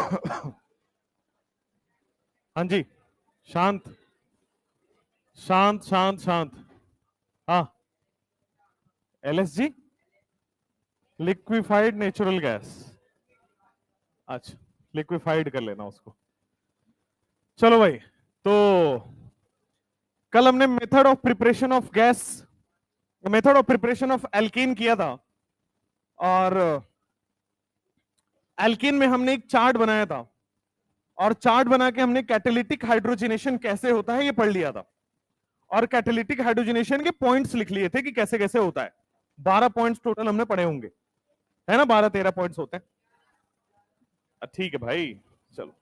हाँ जी, शांत शांत शांत शांत। हाँ, एलएसजी, लिक्विफाइड नेचुरल गैस। अच्छा, लिक्विफाइड कर लेना उसको। चलो भाई, तो कल हमने method of preparation of gas, method of preparation of alkene किया था, और एल्कीन में हमने एक चार्ट बनाया था, और चार्ट बना के हमने कैटालिटिक हाइड्रोजनेशन कैसे होता है ये पढ़ लिया था, और कैटालिटिक हाइड्रोजनेशन के पॉइंट्स लिख लिए थे कि कैसे कैसे होता है। 12 पॉइंट्स टोटल हमने पढ़े होंगे, है ना, 12-13 पॉइंट्स होते हैं। ठीक है भाई, चलो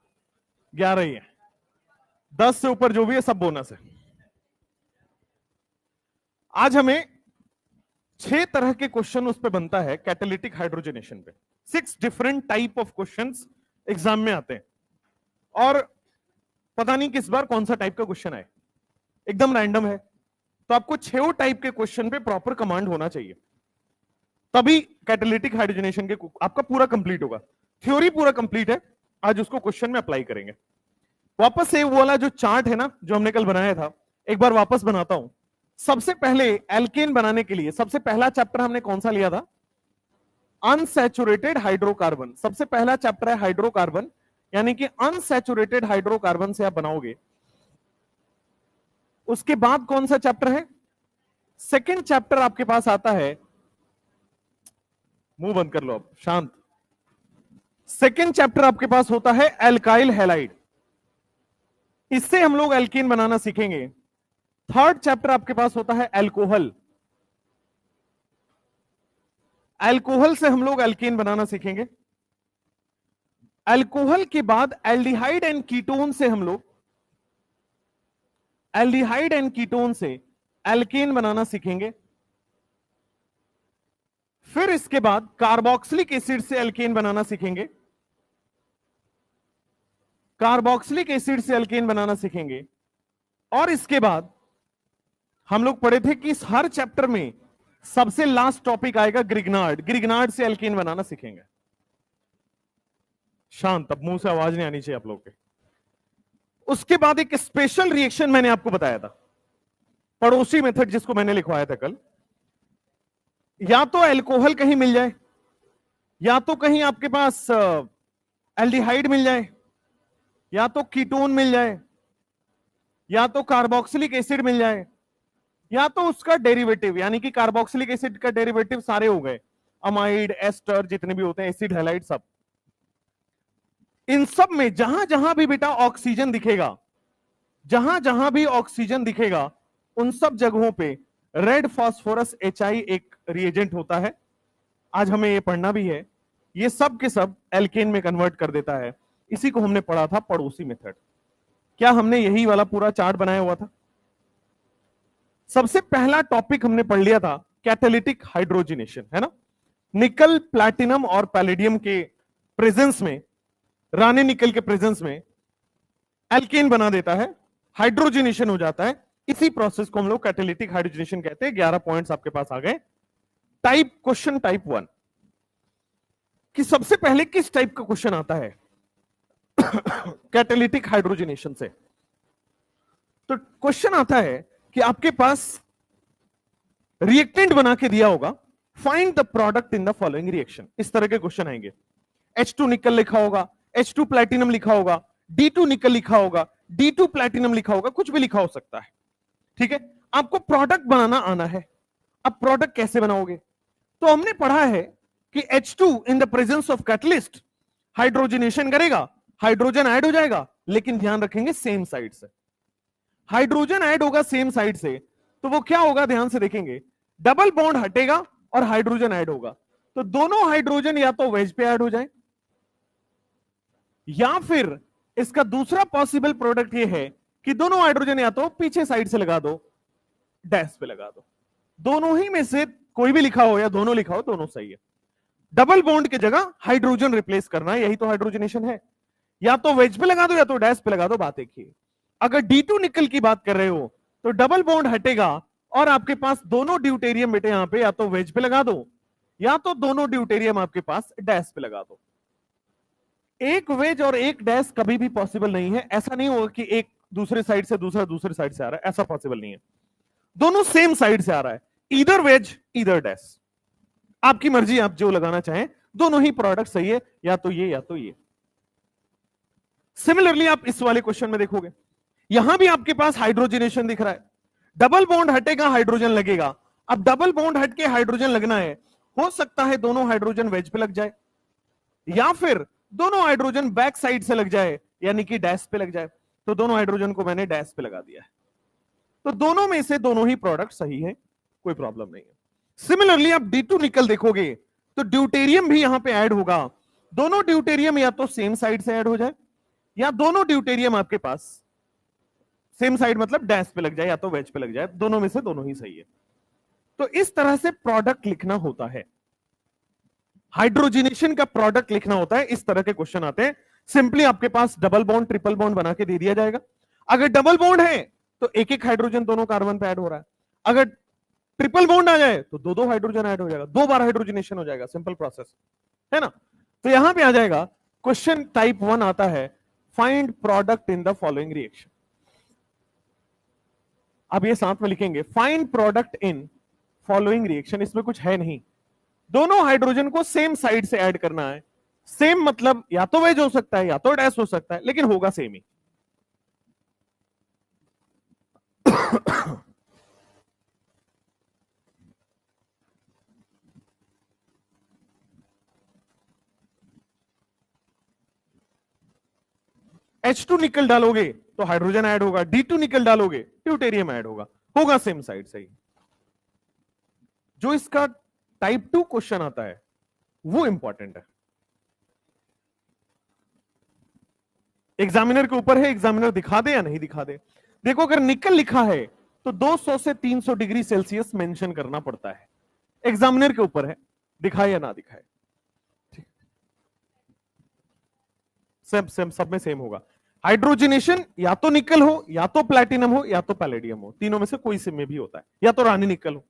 11 ही है, 10 से ऊपर जो भी है सब बोनस है। आज हमें 6 तरह के क्वेश्चन उस पे बनता है कैटालिटिक हाइड्रोजनेशन पे। 6 different type of questions exam में आते हैं, और पता नहीं किस बार कौन सा टाइप का क्वेश्चन आए, एकदम रैंडम है। तो आपको 6 टाइप के क्वेश्चन पे प्रॉपर कमांड होना चाहिए, तभी कैटालिटिक हाइड्रोजनेशन के आपका पूरा कंप्लीट होगा। थ्योरी पूरा कंप्लीट है, आज उसको क्वेश्चन में अप्लाई करेंगे। वापस से वो वाला जो चार्ट है ना जो हमने कल बनाया था, एक बार वापस बनाता हूं। सबसे पहले एल्केन बनाने के लिए सबसे पहला चैप्टर हमने कौन सा लिया था? Unsaturated hydrocarbon. सबसे पहला चैप्टर है हाइड्रोकार्बन, यानी कि अनसैचुरेटेड हाइड्रोकार्बन से आप बनाओगे। उसके बाद कौन सा चैप्टर है? सेकेंड चैप्टर आपके पास आता है, मुंह बंद कर लो अब, शांत। सेकेंड चैप्टर आपके पास होता है एल्काइल हैलाइड, इससे हम लोग एल्कीन बनाना सीखेंगे। थर्ड चैप्टर आपके पास होता है एल्कोहल, एल्कोहल से हम लोग एल्कीन बनाना सीखेंगे। एल्कोहल के बाद एल्डिहाइड एंड कीटोन से हम लोग, एल्डिहाइड एंड कीटोन से एल्कीन बनाना सीखेंगे। फिर इसके बाद कार्बोक्सिलिक एसिड से एल्कीन बनाना सीखेंगे, कार्बोक्सिलिक एसिड से एल्कीन बनाना सीखेंगे। और इसके बाद हम लोग पढ़े थे कि हर चैप्टर में सबसे लास्ट टॉपिक आएगा ग्रिग्नार्ड, ग्रिग्नार्ड से एल्कीन बनाना सीखेंगे। शांत, अब मुंह से आवाज नहीं आनी चाहिए आप लोग के। उसके बाद एक स्पेशल रिएक्शन मैंने आपको बताया था, पड़ोसी मेथड, जिसको मैंने लिखवाया था कल। या तो एल्कोहल कहीं मिल जाए, या तो कहीं आपके पास एल्डिहाइड मिल जाए, या तो कीटोन मिल जाए, या तो कार्बोक्सिलिक एसिड मिल जाए, या तो उसका डेरिवेटिव, यानी कि कार्बोक्सिलिक एसिड का डेरिवेटिव सारे हो गए, अमाइड, एस्टर, जितने भी होते हैं, एसिड हैलाइड, सब। इन सब में जहां जहां भी बेटा ऑक्सीजन दिखेगा, जहां जहां भी ऑक्सीजन दिखेगा, उन सब जगहों पे रेड फास्फोरस HI एक रिएजेंट होता है। आज हमें ये पढ़ना भी है। ये सब के सब एल्केन में कन्वर्ट कर देता है। इसी को हमने पढ़ा था पड़ोसी मेथड। क्या हमने यही वाला पूरा चार्ट बनाया हुआ था? सबसे पहला टॉपिक हमने पढ़ लिया था कैटालिटिक हाइड्रोजनेशन, है ना। निकल, प्लैटिनम और पैलेडियम के प्रेजेंस में, रानी निकल के प्रेजेंस में एल्केन बना देता है, हाइड्रोजनेशन हो जाता है। इसी प्रोसेस को हम लोग कैटालिटिक हाइड्रोजनेशन कहते हैं। 11 पॉइंट्स आपके पास आ गए। टाइप क्वेश्चन टाइप 1 कि सबसे पहले किस टाइप का क्वेश्चन आता है कैटालिटिक हाइड्रोजनेशन से? तो क्वेश्चन आता है कि आपके पास रिएक्टेंट बना के दिया होगा, find the product in the following reaction. इस तरह के क्वेश्चन आएंगे। H2 निकल लिखा होगा, H2 प्लैटिनम लिखा होगा, D2 निकल लिखा होगा, D2 प्लैटिनम लिखा होगा, कुछ भी लिखा हो सकता है। ठीक है, आपको प्रोडक्ट बनाना आना है। अब प्रोडक्ट कैसे बनाओगे? तो हमने पढ़ा है कि H2 in the presence of catalyst hydrogenation करेगा, हाइड्रोजन ऐड हो जाएगा, लेकिन ध्यान रखेंगे सेम साइड से। हाइड्रोजन ऐड होगा सेम साइड से, तो वो क्या होगा, ध्यान से देखेंगे, डबल बॉन्ड हटेगा और हाइड्रोजन ऐड होगा। तो दोनों हाइड्रोजन या तो वेज पे ऐड हो जाए, या फिर इसका दूसरा पॉसिबल प्रोडक्ट ये है कि दोनों हाइड्रोजन या तो पीछे साइड से लगा दो, डैश पे लगा दो। दोनों ही में से कोई भी लिखा हो या दोनों लिखा हो, दोनों सही है। डबल बॉन्ड की जगह हाइड्रोजन रिप्लेस करना है, यही तो हाइड्रोजनेशन है। या तो वेज पे लगा दो या तो डैश पे लगा दो, बात एक ही है। अगर D2 निकल की बात कर रहे हो तो डबल बॉन्ड हटेगा और आपके पास दोनों ड्यूटेरियम बेटे यहां पे या तो वेज पे लगा दो, या तो दोनों ड्यूटेरियम आपके पास डैश पे लगा दो। एक वेज और एक डैश कभी भी पॉसिबल नहीं है। ऐसा नहीं होगा कि एक दूसरे साइड से, दूसरा दूसरे साइड से आ रहा है, ऐसा पॉसिबल नहीं है। दोनों सेम साइड से आ रहा है, इधर वेज इधर डैश, आपकी मर्जी, आप जो लगाना चाहें, दोनों ही प्रोडक्ट सही है, या तो ये या तो ये। सिमिलरली आप इस वाले क्वेश्चन में देखोगे, यहां भी आपके पास हाइड्रोजनेशन दिख रहा है, डबल बॉन्ड हटेगा हाइड्रोजन लगेगा। अब डबल बॉन्ड हट के हाइड्रोजन लगना है, हो सकता है दोनों हाइड्रोजन वेज पे लग जाए, या फिर दोनों हाइड्रोजन बैक साइड से लग जाए, यानी कि डैश पे लग जाए। तो दोनों हाइड्रोजन को मैंने डैश पे लगा दिया है, तो दोनों में से दोनों ही प्रोडक्ट सही है, कोई प्रॉब्लम नहीं है। सिमिलरली आप D2 निकल देखोगे तो ड्यूटेरियम भी यहां पे ऐड होगा। दोनों ड्यूटेरियम या तो सेम साइड से ऐड हो जाए, या दोनों ड्यूटेरियम आपके पास सेम साइड मतलब डैश पे लग जाए या तो वेज पे लग जाए, दोनों में से दोनों ही सही है। तो इस तरह से प्रोडक्ट लिखना होता है, हाइड्रोजनेशन का प्रोडक्ट लिखना होता है। इस तरह के क्वेश्चन आते हैं। सिंपली आपके पास डबल बॉन्ड ट्रिपल बॉन्ड बना के दे दिया जाएगा। अगर डबल बॉन्ड है तो एक एक हाइड्रोजन दोनों कार्बन पे ऐड हो रहा है, अगर ट्रिपल बॉन्ड आ जाए तो दो दो हाइड्रोजन ऐड हो जाएगा, दो बार हाइड्रोजनेशन हो जाएगा, सिंपल प्रोसेस है ना। तो यहां पे आ जाएगा क्वेश्चन टाइप 1 आता है, find product in the following reaction. अब ये साथ में लिखेंगे, find product in following reaction. इसमें कुछ है नहीं, दोनों हाइड्रोजन को सेम साइड से ऐड करना है। सेम मतलब या तो वेज हो सकता है या तो डैश हो सकता है, लेकिन होगा सेम ही। H2 निकल डालोगे तो हाइड्रोजन ऐड होगा, D2 निकल डालोगे ड्यूटेरियम ऐड होगा, होगा सेम साइड से ही। जो इसका टाइप 2 क्वेश्चन आता है वो इंपॉर्टेंट है, एग्जामिनर के ऊपर है, एग्जामिनर दिखा दे या नहीं दिखा दे। देखो अगर निकल लिखा है तो 200 से 300 डिग्री सेल्सियस मेंशन करना पड़ता है, एग्जामिनर के ऊपर है, दिखाए या ना दिखाए। सब में सेम होगा। हाइड्रोजनेशन या तो निकल हो, या तो प्लैटिनम हो, या तो पैलेडियम हो, तीनों में से कोई से में भी होता है, या तो रानी निकल हो।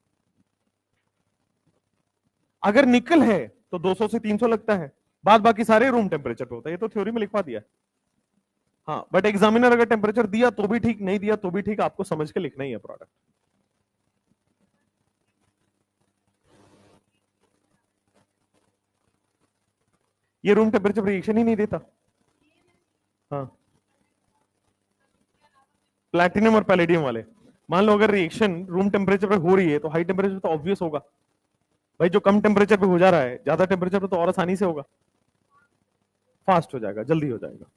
अगर निकल है तो 200 से 300 लगता है, बाद बाकी सारे रूम टेम्परेचर पे होता है, ये तो थ्योरी में लिखवा दिया है। हाँ बट एग्जामिनर अगर टेम्परेचर दिया तो भी ठीक, नहीं दिया तो भी ठीक, आपको समझ के लिखना ही है प्रोडक्ट। ये रूम टेम्परेचर रिएक्शन ही नहीं देता। हाँ प्लैटिनम और पैलेडियम वाले, मान लो अगर रिएक्शन रूम टेम्परेचर पे हो रही है तो हाई टेम्परेचर तो ऑब्वियस होगा भाई, जो कम टेम्परेचर पे हो जा रहा है ज्यादा टेम्परेचर पे तो और आसानी से होगा, फास्ट हो जाएगा, जल्दी हो जाएगा।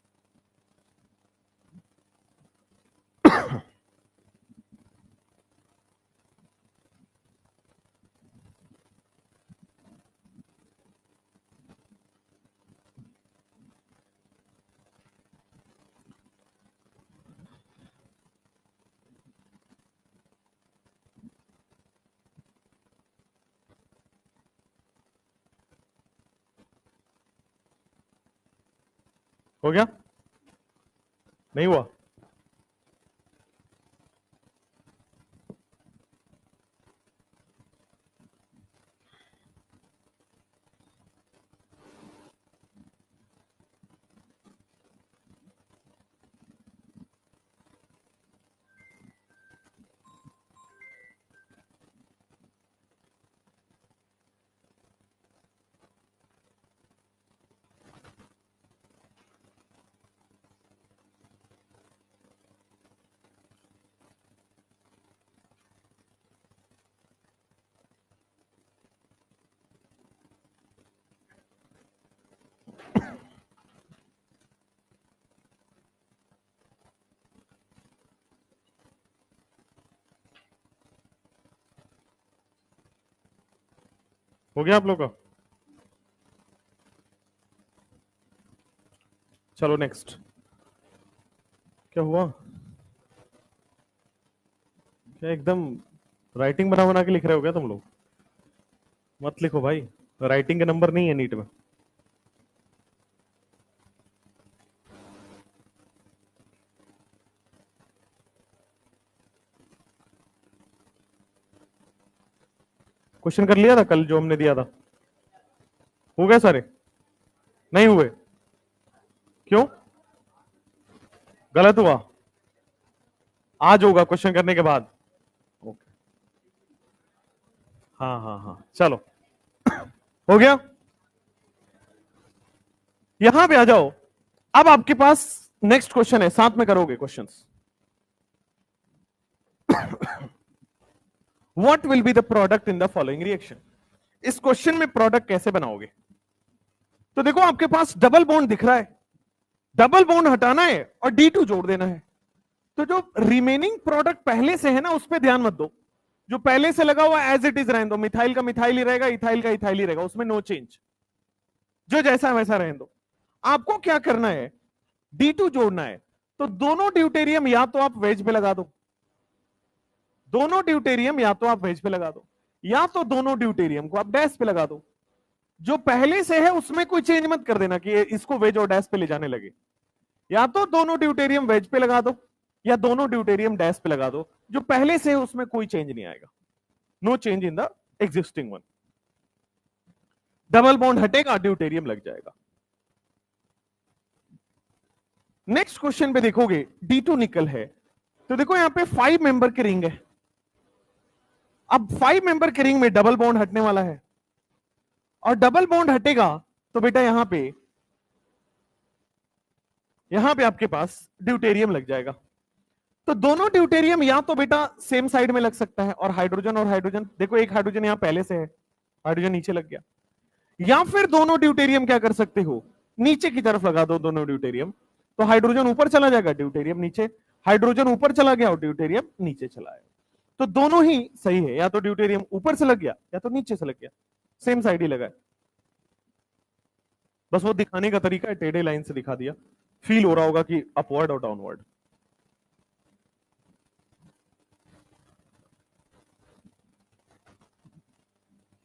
हो गया, नहीं हुआ? हो गया आप लोग का? चलो नेक्स्ट, क्या हुआ? क्या एकदम राइटिंग बना बना के लिख रहे हो क्या तुम लोग? मत लिखो भाई, राइटिंग के नंबर नहीं है नीट में। क्वेश्चन कर लिया था कल जो हमने दिया था? हो गए सारे? नहीं हुए? क्यों गलत हुआ? आज होगा क्वेश्चन करने के बाद। ओके, हाँ हाँ हाँ, चलो हो गया। यहां पे आ जाओ। अब आपके पास नेक्स्ट क्वेश्चन है, साथ में करोगे questions. What will be the product in the following reaction? इस क्वेश्चन में प्रोडक्ट कैसे बनाओगे? तो देखो आपके पास डबल बॉन्ड दिख रहा है, डबल बॉन्ड हटाना है और D2 जोड़ देना है। तो जो रिमेनिंग प्रोडक्ट पहले से है ना, उस पर ध्यान मत दो। जो पहले से लगा हुआ एज इट इज रहने दो, मिथाइल का मिथाइल ही रहेगा, इथाइल का इथाइल ही रहेगा, उसमें नो चेंज, जो जैसा वैसा रहने दो। आपको क्या करना है, D2 जोड़ना है। तो दोनों ड्यूटेरियम या तो आप वेज पे लगा दो, दोनों ड्यूटेरियम या तो आप वेज पे लगा दो, या तो दोनों ड्यूटेरियम को आप डैश पे लगा दो। जो पहले से है उसमें कोई चेंज मत कर देना कि इसको वेज और डैश पे ले जाने लगे। या तो दोनों ड्यूटेरियम वेज पे लगा दो या दोनों ड्यूटेरियम डैश पे लगा दो। जो पहले से है उसमें कोई चेंज नहीं आएगा, no change in the existing one. Double bond हटेगा, ड्यूटेरियम लग जाएगा। नेक्स्ट क्वेश्चन पे देखोगे D2 निकल है, तो देखो यहां पे 5 मेंबर की रिंग है। अब 5 मेंबर की रिंग में डबल बॉन्ड हटने वाला है, और डबल बॉन्ड हटेगा तो बेटा यहां पे आपके पास ड्यूटेरियम लग जाएगा। तो दोनों ड्यूटेरियम या तो बेटा सेम साइड में लग सकता है, और हाइड्रोजन, देखो एक हाइड्रोजन यहां पहले से है, हाइड्रोजन नीचे लग गया। या फिर दोनों ड्यूटेरियम क्या कर सकते हो, नीचे की तरफ लगा दो दोनों ड्यूटेरियम, तो हाइड्रोजन ऊपर चला जाएगा, ड्यूटेरियम नीचे, हाइड्रोजन ऊपर चला गया और ड्यूटेरियम नीचे चला आया। तो दोनों ही सही है, या तो ड्यूटेरियम ऊपर से लग गया या तो नीचे से लग गया, सेम साइड ही लगा है। बस वो दिखाने का तरीका है, टेढ़े लाइन से दिखा दिया, फील हो रहा होगा कि अपवर्ड और डाउनवर्ड।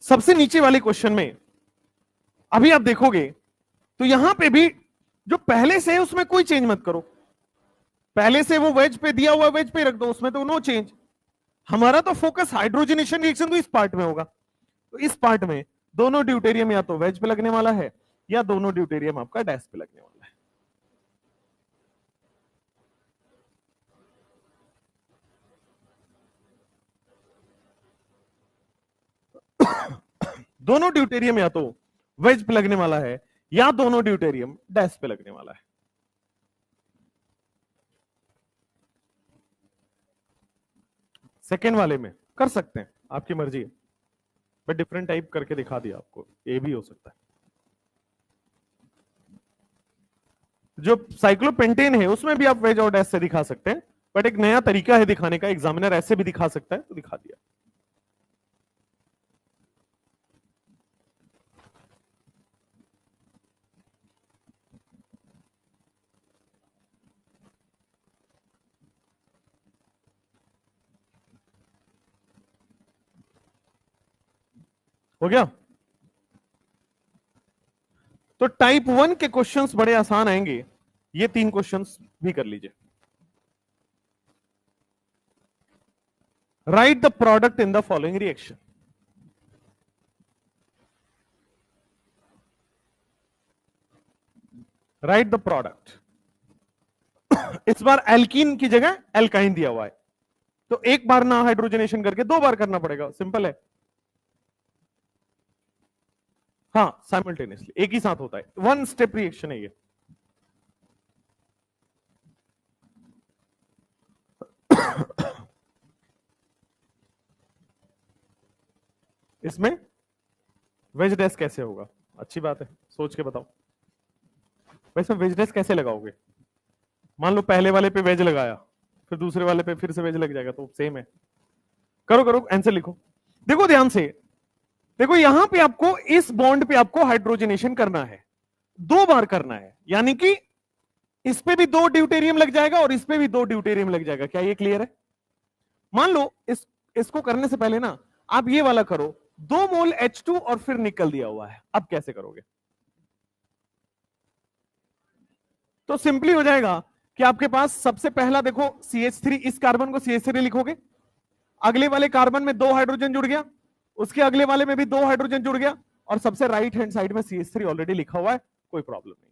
सबसे नीचे वाले क्वेश्चन में अभी आप देखोगे तो यहां पे भी जो पहले से है उसमें कोई चेंज मत करो। पहले से वो वेज पे दिया हुआ, वेज पे रख दो, उसमें तो नो चेंज। हमारा तो फोकस हाइड्रोजनेशन रिएक्शन तो इस पार्ट में होगा। तो इस पार्ट में दोनों ड्यूटेरियम या तो वेज पे लगने वाला है या दोनों ड्यूटेरियम आपका डैश पे लगने वाला है। दोनों ड्यूटेरियम या तो वेज पे लगने वाला है या दोनों ड्यूटेरियम डैश पे लगने वाला है। सेकेंड वाले में कर सकते हैं, आपकी मर्जी है, बट डिफरेंट टाइप करके दिखा दिया आपको, ये भी हो सकता है। जो साइक्लोपेंटेन है उसमें भी आप वेज और डैश से दिखा सकते हैं, बट एक नया तरीका है दिखाने का, एग्जामिनर ऐसे भी दिखा सकता है तो दिखा दिया। हो गया। तो टाइप 1 के क्वेश्चंस बड़े आसान आएंगे, ये 3 क्वेश्चंस भी कर लीजिए। Right the product in the following reaction. Right the product. इस बार एल्कीन की जगह एल्काइन दिया हुआ है, तो एक बार ना हाइड्रोजनेशन करके 2 बार करना पड़ेगा, सिंपल है। हाँ साइमल्टेनियसली एक ही साथ होता है, 1 स्टेप रिएक्शन है ये। इसमें वेज डैश कैसे होगा, अच्छी बात है, सोच के बताओ। वैसे वेज डैश कैसे लगाओगे? मान लो पहले वाले पे वेज लगाया, फिर दूसरे वाले पे फिर से वेज लग जाएगा, तो सेम है। करो करो आंसर लिखो। देखो ध्यान से, देखो यहां पे आपको इस बॉन्ड पे आपको हाइड्रोजनेशन करना है, 2 बार करना है, यानी कि इस पे भी 2 ड्यूटेरियम लग जाएगा और इस पे भी 2 ड्यूटेरियम लग जाएगा। क्या ये क्लियर है? मान लो इसको करने से पहले ना आप ये वाला करो, 2 मोल H2 और फिर निकल दिया हुआ है। अब कैसे करोगे? तो सिंपली हो जाएगा कि आपके पास सबसे पहला देखो CH3, इस कार्बन को CH3 लिखोगे, अगले वाले कार्बन में 2 हाइड्रोजन जुड़ गया, उसके अगले वाले में भी 2 हाइड्रोजन जुड़ गया, और सबसे राइट हैंड साइड में CH3 ऑलरेडी लिखा हुआ है, कोई प्रॉब्लम नहीं।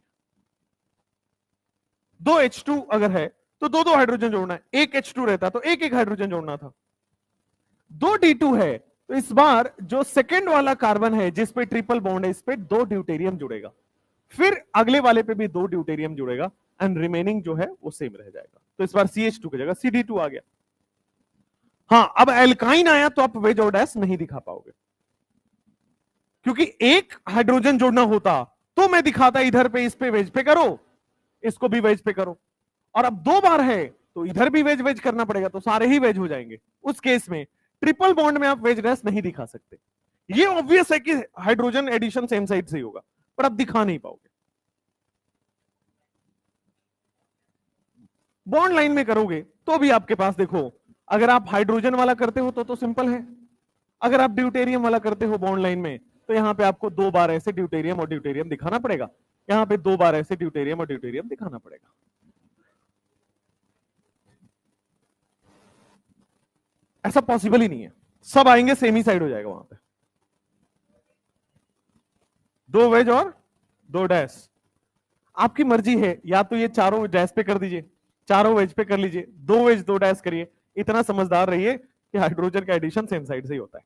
दो H2 अगर है तो दो दो हाइड्रोजन जोड़ना है, एक H2 रहता तो एक एक हाइड्रोजन जोड़ना था। दो D2 है तो इस बार जो सेकंड वाला कार्बन है जिस पे ट्रिपल बॉन्ड है इस पे दो ड्यूटेरियम जुड़ेगा, फिर अगले वाले पे भी दो ड्यूटेरियम जुड़ेगा एंड रिमेनिंग जो है वो सेम रह जाएगा। तो इस बार CH2 की जगह CD2 आ गया। हाँ, अब एल्काइन आया तो आप वेज और डैश नहीं दिखा पाओगे, क्योंकि एक हाइड्रोजन जोड़ना होता तो मैं दिखाता इधर पे, इस पे वेज पे करो, इसको भी वेज पे करो। और अब दो बार है तो इधर भी वेज वेज करना पड़ेगा, तो सारे ही वेज हो जाएंगे। उस केस में ट्रिपल बॉन्ड में आप वेज डैश नहीं दिखा सकते। ये ऑब्वियस है कि हाइड्रोजन एडिशन सेम साइड से ही होगा, पर आप दिखा नहीं पाओगे। बॉन्ड लाइन में करोगे तो भी आपके पास देखो, अगर आप हाइड्रोजन वाला करते हो तो सिंपल है, अगर आप ड्यूटेरियम वाला करते हो बॉन्ड लाइन में तो यहां पे आपको दो बार ऐसे ड्यूटेरियम और ड्यूटेरियम दिखाना पड़ेगा, यहां पे दो बार ऐसे ड्यूटेरियम और ड्यूटेरियम दिखाना पड़ेगा। ऐसा पॉसिबल ही नहीं है, सब आएंगे सेम ही साइड हो जाएगा वहां पे। दो वेज और दो डैश, आपकी मर्जी है, या तो ये चारों डैश पे कर दीजिए, चारों वेज पे कर लीजिए, दो वेज दो डैश करिए। इतना समझदार रहिए कि हाइड्रोजन का एडिशन सेम साइड से ही होता है।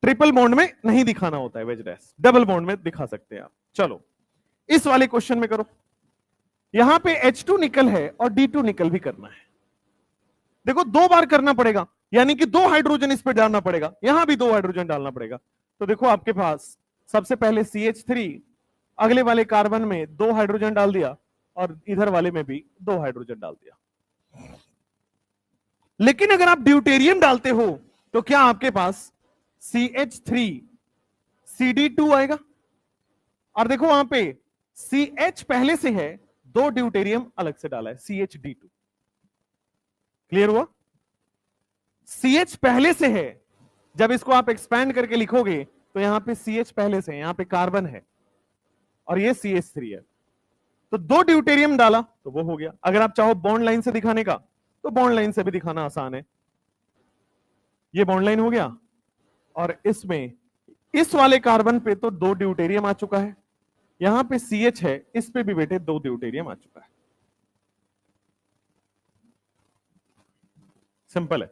ट्रिपल बॉन्ड में नहीं दिखाना होता है वेज डैश, डबल बॉन्ड में दिखा सकते हैं आप। चलो इस वाले क्वेश्चन में करो, यहां पे H2 निकल है और D2 निकल भी करना है। देखो दो बार करना पड़ेगा, यानी कि दो हाइड्रोजन इस पे डालना पड़ेगा, यहां भी दो हाइड्रोजन डालना पड़ेगा। तो देखो आपके पास सबसे पहले CH3, अगले वाले कार्बन में दो हाइड्रोजन डाल दिया और इधर वाले में भी दो हाइड्रोजन डाल दिया। लेकिन अगर आप ड्यूटेरियम डालते हो तो क्या आपके पास CH3 CD2 आएगा, और देखो वहां पे CH पहले से है, दो ड्यूटेरियम अलग से डाला है CHD2। क्लियर हुआ? CH पहले से है, जब इसको आप एक्सपैंड करके लिखोगे तो यहां पे CH पहले से है, यहां पे कार्बन है और ये CH3 है, तो दो ड्यूटेरियम डाला तो वो हो गया। अगर आप चाहो बॉन्ड लाइन से दिखाने का तो बॉन्ड लाइन से भी दिखाना आसान है। ये बॉन्ड लाइन हो गया और इसमें इस वाले कार्बन पे तो दो ड्यूटेरियम आ चुका है, यहां पे CH है, इस पे भी बेटे दो ड्यूटेरियम आ चुका है। सिंपल है।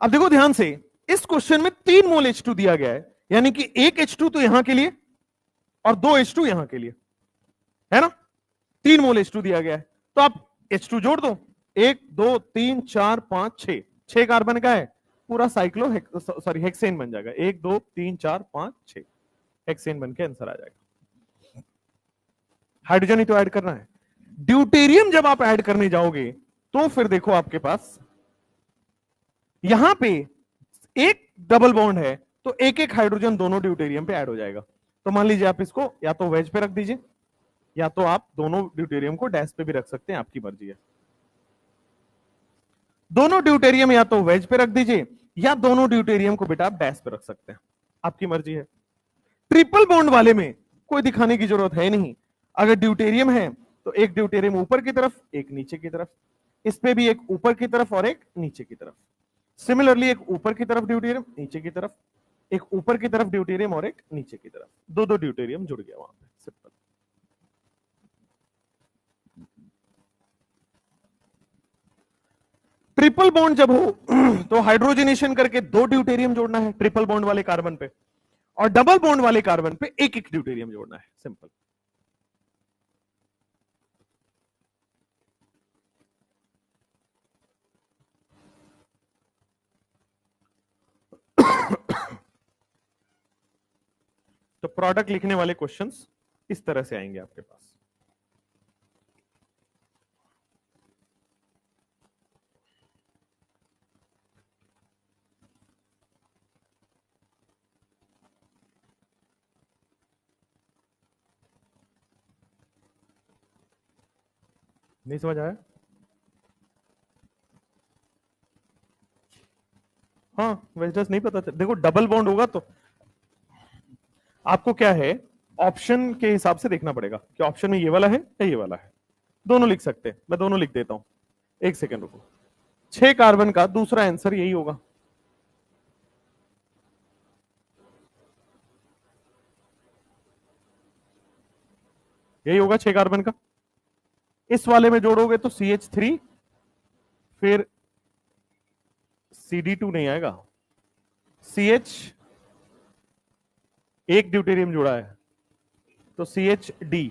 अब देखो ध्यान से, इस क्वेश्चन में 3 मोल H2 दिया गया है, यानी कि एक H2 तो यहां के लिए और दो H2 यहां के लिए, है ना? 3 मोल H2 दिया गया है, तो आप H2 जोड़ दो, 1 2 3 4 5 6, 6 कार्बन का है, पूरा साइक्लो सॉरी हेक्सेन बन जाएगा। 1 2 3 4 5 6 हेक्सेन बन के आंसर आ जाएगा। हाइड्रोजन ही तो ऐड करना है। ड्यूटेरियम जब आप ऐड करने जाओगे तो फिर देखो आपके पास यहां पे एक डबल बॉन्ड है तो एक एक हाइड्रोजन दोनों ड्यूटेरियम पे ऐड हो जाएगा। तो मान लीजिए आप इसको या तो वेज पे रख दीजिए, या तो आप दोनों ड्यूटेरियम को डैश पे भी रख सकते हैं, आपकी मर्जी है। दोनों ड्यूटेरियम या तो वेज पे रख दीजिए या दोनों ड्यूटेरियम को बेटा आप डैश पे रख सकते हैं, आपकी मर्जी है। ट्रिपल बॉन्ड वाले में कोई दिखाने की जरूरत है नहीं। अगर ड्यूटेरियम है तो एक ड्यूटेरियम ऊपर की तरफ, एक नीचे की तरफ, इस पे भी एक ऊपर की तरफ और एक नीचे की तरफ। सिमिलरली एक ऊपर की तरफ ड्यूटेरियम, नीचे की तरफ, एक ऊपर की तरफ ड्यूटेरियम और एक नीचे की तरफ, दो दो ड्यूटेरियम जुड़ गया वहां पे। सिंपल। ट्रिपल बॉन्ड जब हो तो हाइड्रोजनेशन करके दो ड्यूटेरियम जोड़ना है ट्रिपल बॉन्ड वाले कार्बन पे, और डबल बॉन्ड वाले कार्बन पे एक एक ड्यूटेरियम जोड़ना है। सिंपल। तो प्रोडक्ट लिखने वाले क्वेश्चंस इस तरह से आएंगे आपके पास। नहीं समझ आया? हाँ, वेजनेस नहीं पता चल, देखो डबल बॉन्ड होगा तो आपको क्या है, ऑप्शन के हिसाब से देखना पड़ेगा कि ऑप्शन में ये वाला है या ये वाला है। दोनों लिख सकते हैं, मैं दोनों लिख देता हूं, एक सेकेंड रुको। 6 कार्बन का दूसरा आंसर यही होगा। यही होगा 6 कार्बन का। इस वाले में जोड़ोगे तो CH3, फिर CD2 नहीं आएगा, CH, एक ड्यूटेरियम जुड़ा है तो CHD,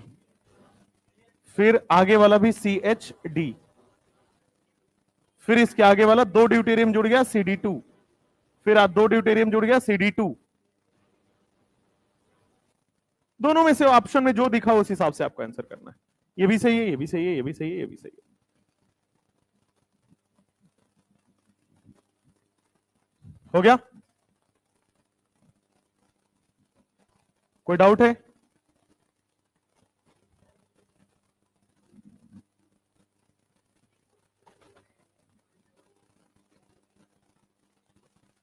फिर आगे वाला भी CHD, फिर इसके आगे वाला 2 ड्यूटेरियम जुड़ गया CD2, फिर 2 ड्यूटेरियम जुड़ गया CD2। दोनों में से ऑप्शन में जो दिखा उस हिसाब से आपको आंसर करना है। ये भी सही है, ये भी सही है, ये भी सही है, ये भी सही है। हो गया? कोई डाउट है?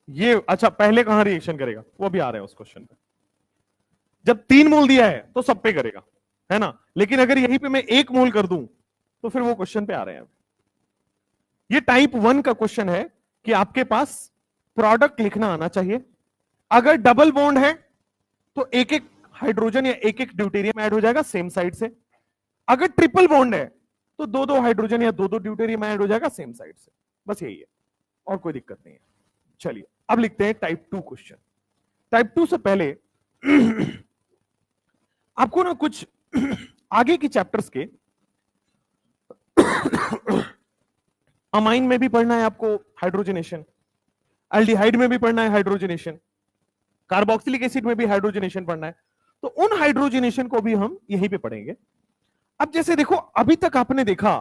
ये अच्छा, पहले कहां रिएक्शन करेगा वो भी आ रहा है उस क्वेश्चन पे। जब 3 मोल दिया है तो सब पे करेगा, है ना, लेकिन अगर यहीं पे मैं 1 मोल कर दूं तो फिर वो क्वेश्चन पे आ रहे हैं। ये टाइप 1 का क्वेश्चन है कि आपके पास प्रोडक्ट लिखना आना चाहिए। अगर डबल बॉन्ड है तो एक एक हाइड्रोजन या एक एक ड्यूटेरियम ऐड हो जाएगा सेम साइड से। अगर ट्रिपल बॉन्ड है तो 2-2 हाइड्रोजन या 2-2 ड्यूटेरियम ऐड हो जाएगा सेम साइड से। बस यही है, और कोई दिक्कत नहीं है। चलिए अब लिखते हैं टाइप 2 क्वेश्चन। टाइप 2 से पहले आपको ना कुछ आगे की चैप्टर्स के अमाइन में भी पढ़ना है आपको हाइड्रोजनेशन, एल्डिहाइड में भी पढ़ना है हाइड्रोजनेशन, कार्बोक्सिलिक एसिड में भी हाइड्रोजनेशन पढ़ना है। तो उन हाइड्रोजनेशन को भी हम यहीं पे पढ़ेंगे। अब जैसे देखो, अभी तक आपने देखा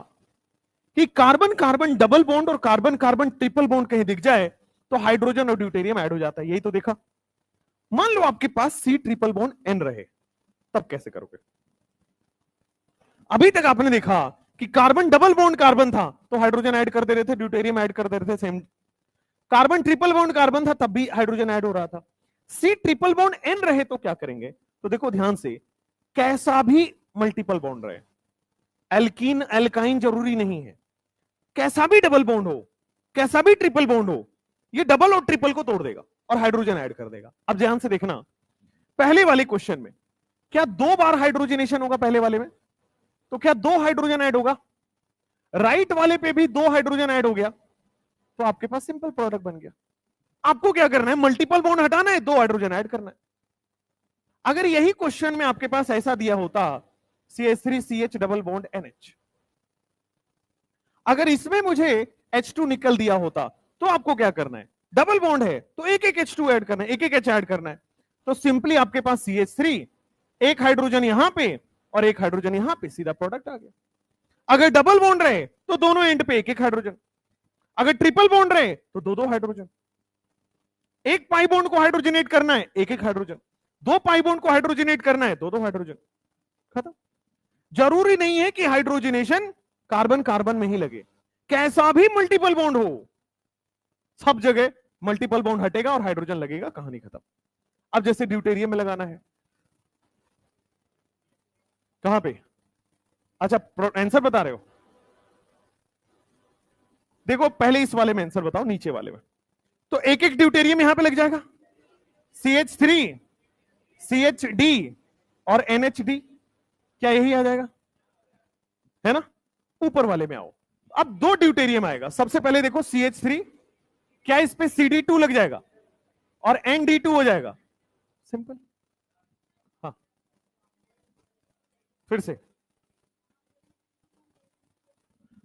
कि कार्बन कार्बन डबल बॉन्ड और कार्बन कार्बन ट्रिपल बॉन्ड कहीं दिख जाए तो हाइड्रोजन और ड्यूटेरियम ऐड हो जाता है, यही तो देखा। मान लो आपके पास C ट्रिपल बॉन्ड N रहे, तब कैसे करोगे? अभी तक आपने देखा कि कार्बन डबल बॉन्ड कार्बन था तो हाइड्रोजन ऐड कर दे रहे थे, ड्यूटेरियम ऐड कर दे रहे थे same. Carbon triple bond carbon था तब भी हाइड्रोजन ऐड हो रहा था। C ट्रिपल बॉन्ड N रहे तो क्या करेंगे? तो देखो ध्यान से, कैसा भी मल्टीपल बॉन्ड रहे, एल्कीन एल्काइन जरूरी नहीं है, कैसा भी डबल बॉन्ड हो, कैसा भी ट्रिपल बॉन्ड हो, ये डबल और ट्रिपल को तोड़ देगा और हाइड्रोजन ऐड कर देगा। अब ध्यान से देखना, पहले वाले क्वेश्चन में क्या 2 बार हाइड्रोजनेशन होगा? पहले वाले में तो क्या 2 हाइड्रोजन ऐड होगा? राइट वाले पे भी 2 हाइड्रोजन ऐड हो गया तो आपके पास सिंपल प्रोडक्ट बन गया। आपको क्या करना है? मल्टीपल बॉन्ड हटाना है, 2 हाइड्रोजन ऐड करना है। अगर यही क्वेश्चन में आपके पास ऐसा दिया होता CH3CH डबल बॉन्ड NH, अगर इसमें मुझे H2 निकल दिया होता तो आपको क्या करना है? डबल बॉन्ड है तो एक एक H2 ऐड करना है, एक एक H ऐड करना है। तो सिंपली आपके पास CH3, एक हाइड्रोजन यहां पे और एक हाइड्रोजन यहां पे, सीधा प्रोडक्ट आ गया। अगर डबल बॉन्ड रहे तो दोनों एंड पे एक एक हाइड्रोजन, अगर ट्रिपल बॉन्ड रहे तो 2-2 हाइड्रोजन। एक पाई बॉन्ड को हाइड्रोजनेट करना है, एक एक हाइड्रोजन। 2 पाई बॉन्ड को हाइड्रोजनेट करना है, 2-2 हाइड्रोजन। खत्म। जरूरी नहीं है कि हाइड्रोजनेशन कार्बन कार्बन में ही लगे, कैसा भी मल्टीपल बॉन्ड हो, सब जगह मल्टीपल बॉन्ड हटेगा और हाइड्रोजन लगेगा, कहानी खत्म। अब जैसे ड्यूटेरियम में लगाना है, कहां पे? अच्छा आंसर बता रहे हो? देखो पहले इस वाले में आंसर बताओ, नीचे वाले में। तो एक एक ड्यूटेरियम यहां पे लग जाएगा, CH3, CHD और NHD, क्या यही आ जाएगा? है ना? ऊपर वाले में आओ, अब 2 ड्यूटेरियम आएगा। सबसे पहले देखो CH3, क्या इस पे CD2 लग जाएगा और ND2 हो जाएगा, सिंपल। हाँ फिर से,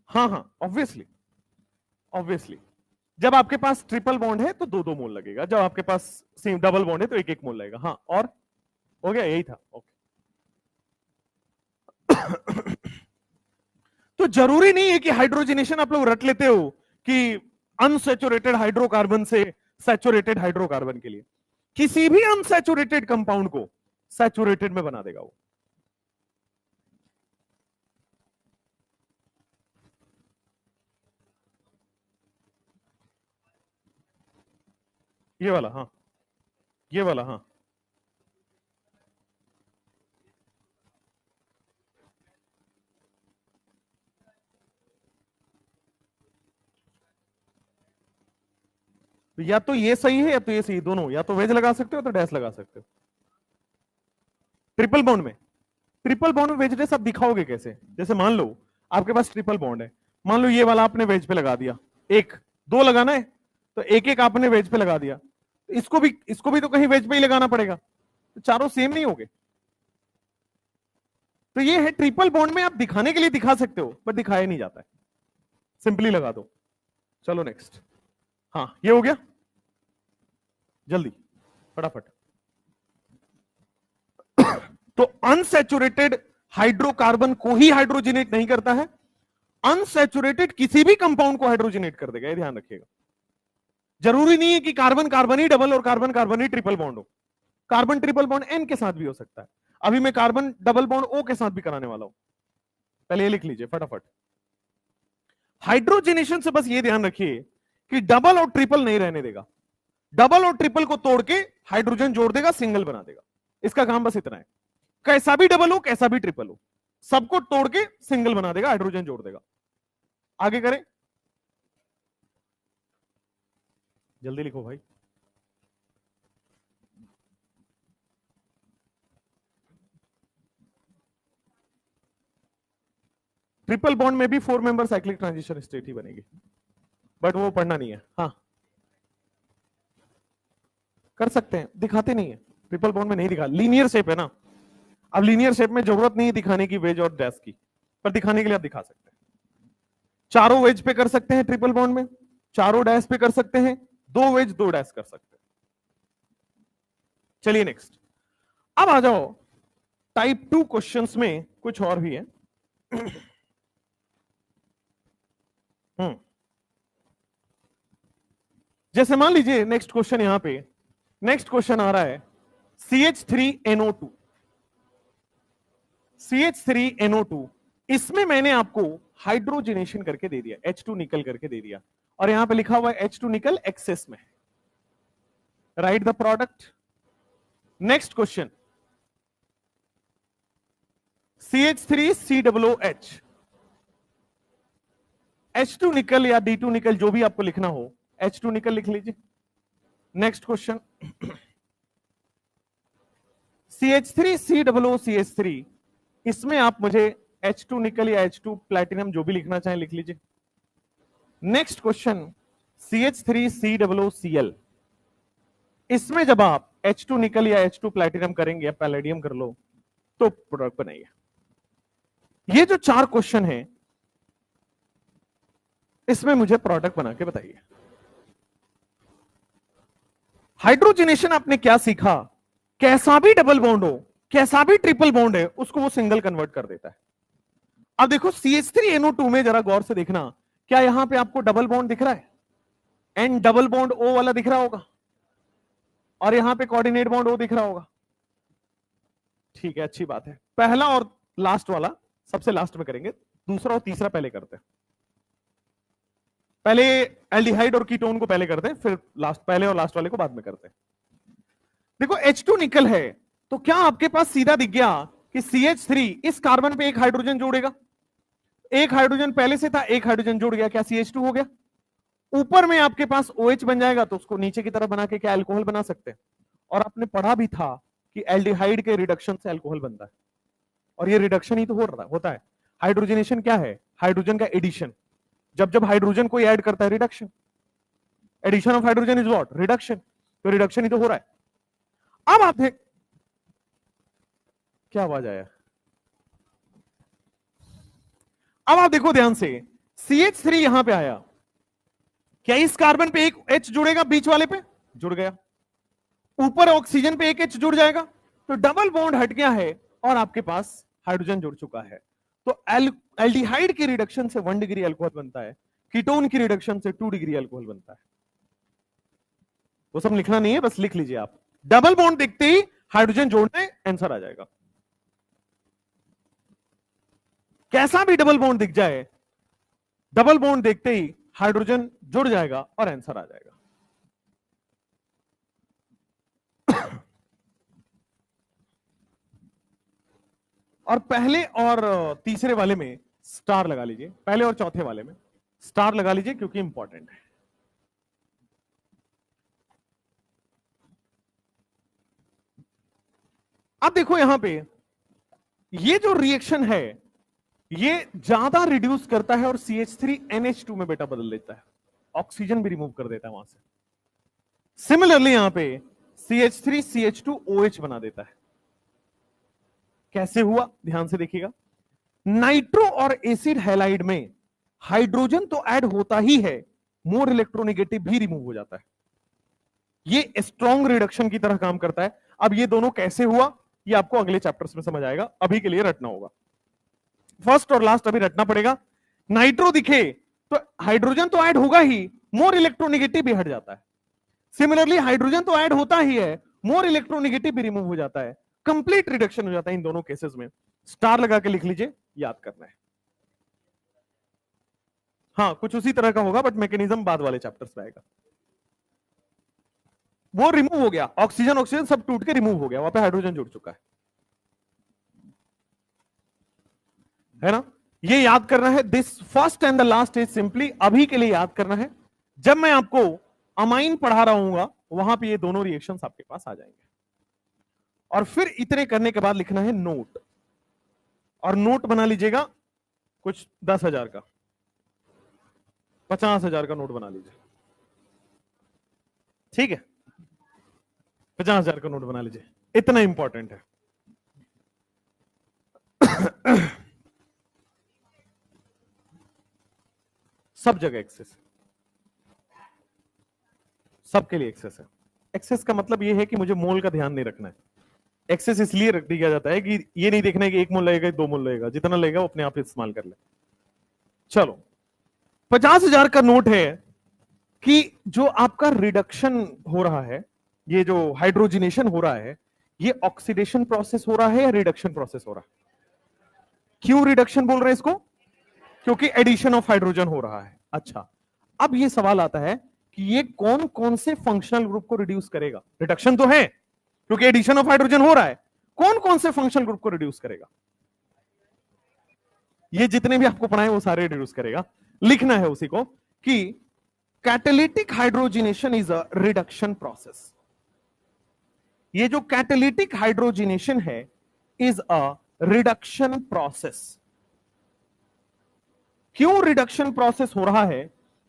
हाँ हाँ ऑब्वियसली, ऑब्वियसली जब आपके पास ट्रिपल बॉन्ड है तो 2-2 मोल लगेगा, जब आपके पास सेम डबल बॉन्ड है तो एक एक मोल लगेगा। हाँ और हो गया, यही था। ओके। तो जरूरी नहीं है कि हाइड्रोजनेशन आप लोग रट लेते हो कि अनसैचुरेटेड हाइड्रोकार्बन से सैचुरेटेड हाइड्रोकार्बन के लिए, किसी भी अनसैचुरेटेड कंपाउंड को सैचुरेटेड में बना देगा वो। ये वाला, हाँ ये वाला, हाँ तो या तो ये सही है या तो ये सही, दोनों, या तो वेज लगा सकते हो तो डैश लगा सकते हो। ट्रिपल बॉन्ड में ट्रिपल बॉन्ड में वेजनेस आप दिखाओगे कैसे? जैसे मान लो आपके पास ट्रिपल बॉन्ड है, मान लो ये वाला आपने वेज पे लगा दिया, एक दो लगाना है तो एक एक आपने वेज पे लगा दिया, इसको भी तो कहीं वेज पे ही लगाना पड़ेगा, तो चारों सेम नहीं होंगे। तो ये है ट्रिपल बॉन्ड में आप दिखाने के लिए दिखा सकते हो बट दिखाया नहीं जाता है, सिंपली लगा दो। चलो नेक्स्ट। हाँ ये हो गया, जल्दी फटाफट। तो अनसैचुरेटेड हाइड्रोकार्बन को ही हाइड्रोजनेट नहीं करता है, अनसैचुरेटेड किसी भी कंपाउंड को हाइड्रोजनेट कर देगा, ये ध्यान रखिएगा। जरूरी नहीं है कि कार्बन कार्बन ही डबल और कार्बन कार्बन ही ट्रिपल बॉन्ड हो, कार्बन ट्रिपल बॉन्ड एन के साथ भी हो सकता है। अभी मैं कार्बन डबल बॉन्ड ओ के साथ भी कराने वाला हूं, पहले ये लिख लीजिए फटाफट। हाइड्रोजनेशन से बस ये ध्यान रखिए कि डबल और ट्रिपल नहीं रहने देगा, डबल और ट्रिपल को तोड़ के हाइड्रोजन जोड़ देगा, सिंगल बना देगा। इसका काम बस इतना है, कैसा भी डबल हो कैसा भी ट्रिपल हो, सबको तोड़ के सिंगल बना देगा, हाइड्रोजन जोड़ देगा। आगे करें, जल्दी लिखो भाई। ट्रिपल बॉन्ड में भी 4 मेंबर साइक्लिक ट्रांजिशन स्टेट ही बनेगी, बट वो पढ़ना नहीं है। हाँ कर सकते हैं, दिखाते नहीं है, ट्रिपल बॉन्ड में नहीं दिखा, लीनियर शेप है ना, अब लीनियर शेप में जरूरत नहीं है दिखाने की वेज और डैश की, पर दिखाने के लिए आप दिखा सकते हैं। चारों वेज पे कर सकते हैं ट्रिपल बॉन्ड में, चारों डैश पे कर सकते हैं, दो वेज दो डैश कर सकते हैं। चलिए नेक्स्ट, अब आ जाओ टाइप 2 क्वेश्चंस में, कुछ और भी है। जैसे मान लीजिए नेक्स्ट क्वेश्चन, यहां पे नेक्स्ट क्वेश्चन आ रहा है CH3NO2, CH3NO2, इसमें मैंने आपको हाइड्रोजनेशन करके दे दिया, H2 निकल करके दे दिया, और यहां पे लिखा हुआ है H2 निकल एक्सेस में, right the product. Next question CH3COOH, H2 निकल या D2 निकल जो भी आपको लिखना हो, H2 निकल लिख लीजिए। नेक्स्ट क्वेश्चन CH3COOCH3, इसमें आप मुझे H2 निकल या H2 प्लैटिनम जो भी लिखना चाहें लिख लीजिए। नेक्स्ट क्वेश्चन CH3COOCl, इसमें जब आप H2 निकल या H2 प्लैटिनम करेंगे या पैलेडियम कर लो तो प्रोडक्ट बनाइए। ये जो 4 क्वेश्चन है इसमें मुझे प्रोडक्ट बना के बताइए। हाइड्रोजनेशन आपने क्या सीखा, कैसा भी डबल बॉन्ड हो कैसा भी ट्रिपल बॉन्ड है उसको वो सिंगल कन्वर्ट कर देता है। अब देखो CH3NO2 में जरा गौर से देखना, क्या यहां पे आपको डबल बॉन्ड दिख रहा है, एंड डबल बॉन्ड O वाला दिख रहा होगा, और यहां पे कोऑर्डिनेट बॉन्ड O दिख रहा होगा। ठीक है, अच्छी बात है। पहला और लास्ट वाला सबसे लास्ट में करेंगे, दूसरा और तीसरा पहले करते हैं। पहले एल्डिहाइड और कीटोन को पहले करते हैं, फिर लास्ट, पहले और लास्ट वाले को बाद में करते हैं। देखो H2 निकल है तो क्या आपके पास सीधा दिख गया कि CH3 इस कार्बन पे एक हाइड्रोजन जोड़ेगा, एक हाइड्रोजन पहले से था, एक हाइड्रोजन जुड़ गया, क्या CH2 हो गया। ऊपर में आपके पास OH बन जाएगा तो उसको नीचे की तरफ बना के क्या अल्कोहल बना सकते हैं। और आपने पढ़ा भी था कि एल्डिहाइड के रिडक्शन से अल्कोहल बनता है, और ये रिडक्शन ही तो होता है। हाइड्रोजनेशन क्या है, हाइड्रोजन का एडिशन, जब जब हाइड्रोजन कोई ऐड करता है reduction, addition of hydrogen is what, reduction, तो रिडक्शन ही तो हो रहा है। अब आप देख, क्या आवाज आया, अब आप देखो ध्यान से, CH3 यहां पे आया, क्या इस कार्बन पे एक H जुड़ेगा, बीच वाले पे जुड़ गया, ऊपर ऑक्सीजन पे एक H जुड़ जाएगा, तो डबल बॉन्ड हट गया है और आपके पास हाइड्रोजन जुड़ चुका है। तो एल्डिहाइड की रिडक्शन से 1 डिग्री अल्कोहल बनता है, कीटोन की रिडक्शन से 2 डिग्री अल्कोहल बनता है। वो सब लिखना नहीं है, बस लिख लीजिए आप, डबल बॉन्ड देखते ही हाइड्रोजन जोड़ने आंसर आ जाएगा। कैसा भी डबल बॉन्ड दिख जाए, डबल बॉन्ड देखते ही हाइड्रोजन जुड़ जाएगा और आंसर आ जाएगा। और पहले और तीसरे वाले में स्टार लगा लीजिए, पहले और चौथे वाले में स्टार लगा लीजिए क्योंकि इंपॉर्टेंट है। अब देखो यहां पे ये जो रिएक्शन है ये ज्यादा रिड्यूस करता है और CH3NH2 में बेटा बदल देता है, ऑक्सीजन भी रिमूव कर देता है वहां से। सिमिलरली यहां पे CH3CH2OH बना देता है। कैसे हुआ ध्यान से देखिएगा। नाइट्रो और एसिड हैलाइड में हाइड्रोजन तो ऐड होता ही है, मोर इलेक्ट्रोनेगेटिव भी रिमूव हो जाता है। ये स्ट्रॉन्ग रिडक्शन की तरह काम करता है। अब ये दोनों कैसे हुआ ये आपको अगले चैप्टर्स में समझ आएगा, अभी के लिए रटना होगा। फर्स्ट और लास्ट अभी रटना पड़ेगा। नाइट्रो दिखे तो हाइड्रोजन तो ऐड होगा ही, मोर इलेक्ट्रोनेगेटिव भी हट जाता है। सिमिलरली हाइड्रोजन तो ऐड होता ही है, मोर इलेक्ट्रोनेगेटिव भी रिमूव हो जाता है। कंप्लीट रिडक्शन हो जाता है इन दोनों केसेस में। स्टार लगा के लिख लीजिए, याद करना है। हाँ कुछ उसी तरह का होगा बट मैकेनिज्म बाद वाले चैप्टर्स में आएगा। वो रिमूव हो गया, ऑक्सीजन ऑक्सीजन सब टूट के रिमूव हो गया, वहां पे हाइड्रोजन जुड़ चुका है ना। ये याद करना है। This first and the last is simply अभी के लिए याद करना है। जब मैं आपको अमाइन पढ़ा रहा हूंगा वहां पे ये दोनों रिएक्शंस आपके पास आ जाएंगे। और फिर इतने करने के बाद लिखना है नोट, और नोट बना लीजिएगा कुछ 10,000 का, 50,000 का नोट बना लीजिए, ठीक है। 50,000 का नोट बना लीजिए, इतना इंपॉर्टेंट है। सब जगह एक्सेस, सबके लिए एक्सेस है। एक्सेस का मतलब यह है कि मुझे मोल का ध्यान नहीं रखना है। एक्सेस इसलिए रख दिया जाता है कि ये नहीं देखना है कि 1 मोल लगेगा 2 मोल लगेगा, जितना लगेगा वो अपने आप इस्तेमाल कर ले। चलो 50,000 का नोट है कि जो आपका रिडक्शन हो रहा है, ये जो हाइड्रोजिनेशन हो रहा है, ये ऑक्सीडेशन प्रोसेस हो रहा है या रिडक्शन प्रोसेस हो रहा है? क्यों रिडक्शन बोल रहे हैं इसको? क्योंकि एडिशन ऑफ हाइड्रोजन हो रहा है। अच्छा, अब ये सवाल आता है कि ये कौन कौन से फंक्शनल ग्रुप को रिड्यूस करेगा? रिडक्शन तो है क्योंकि एडिशन ऑफ हाइड्रोजन हो रहा है, कौन कौन से फंक्शनल ग्रुप को रिड्यूस करेगा? ये जितने भी आपको पढ़ाए वो सारे रिड्यूस करेगा। लिखना है उसी को कि catalytic hydrogenation is a reduction process. ये जो कैटालिटिक हाइड्रोजिनेशन है इज अ रिडक्शन प्रोसेस। क्यों रिडक्शन प्रोसेस हो रहा है?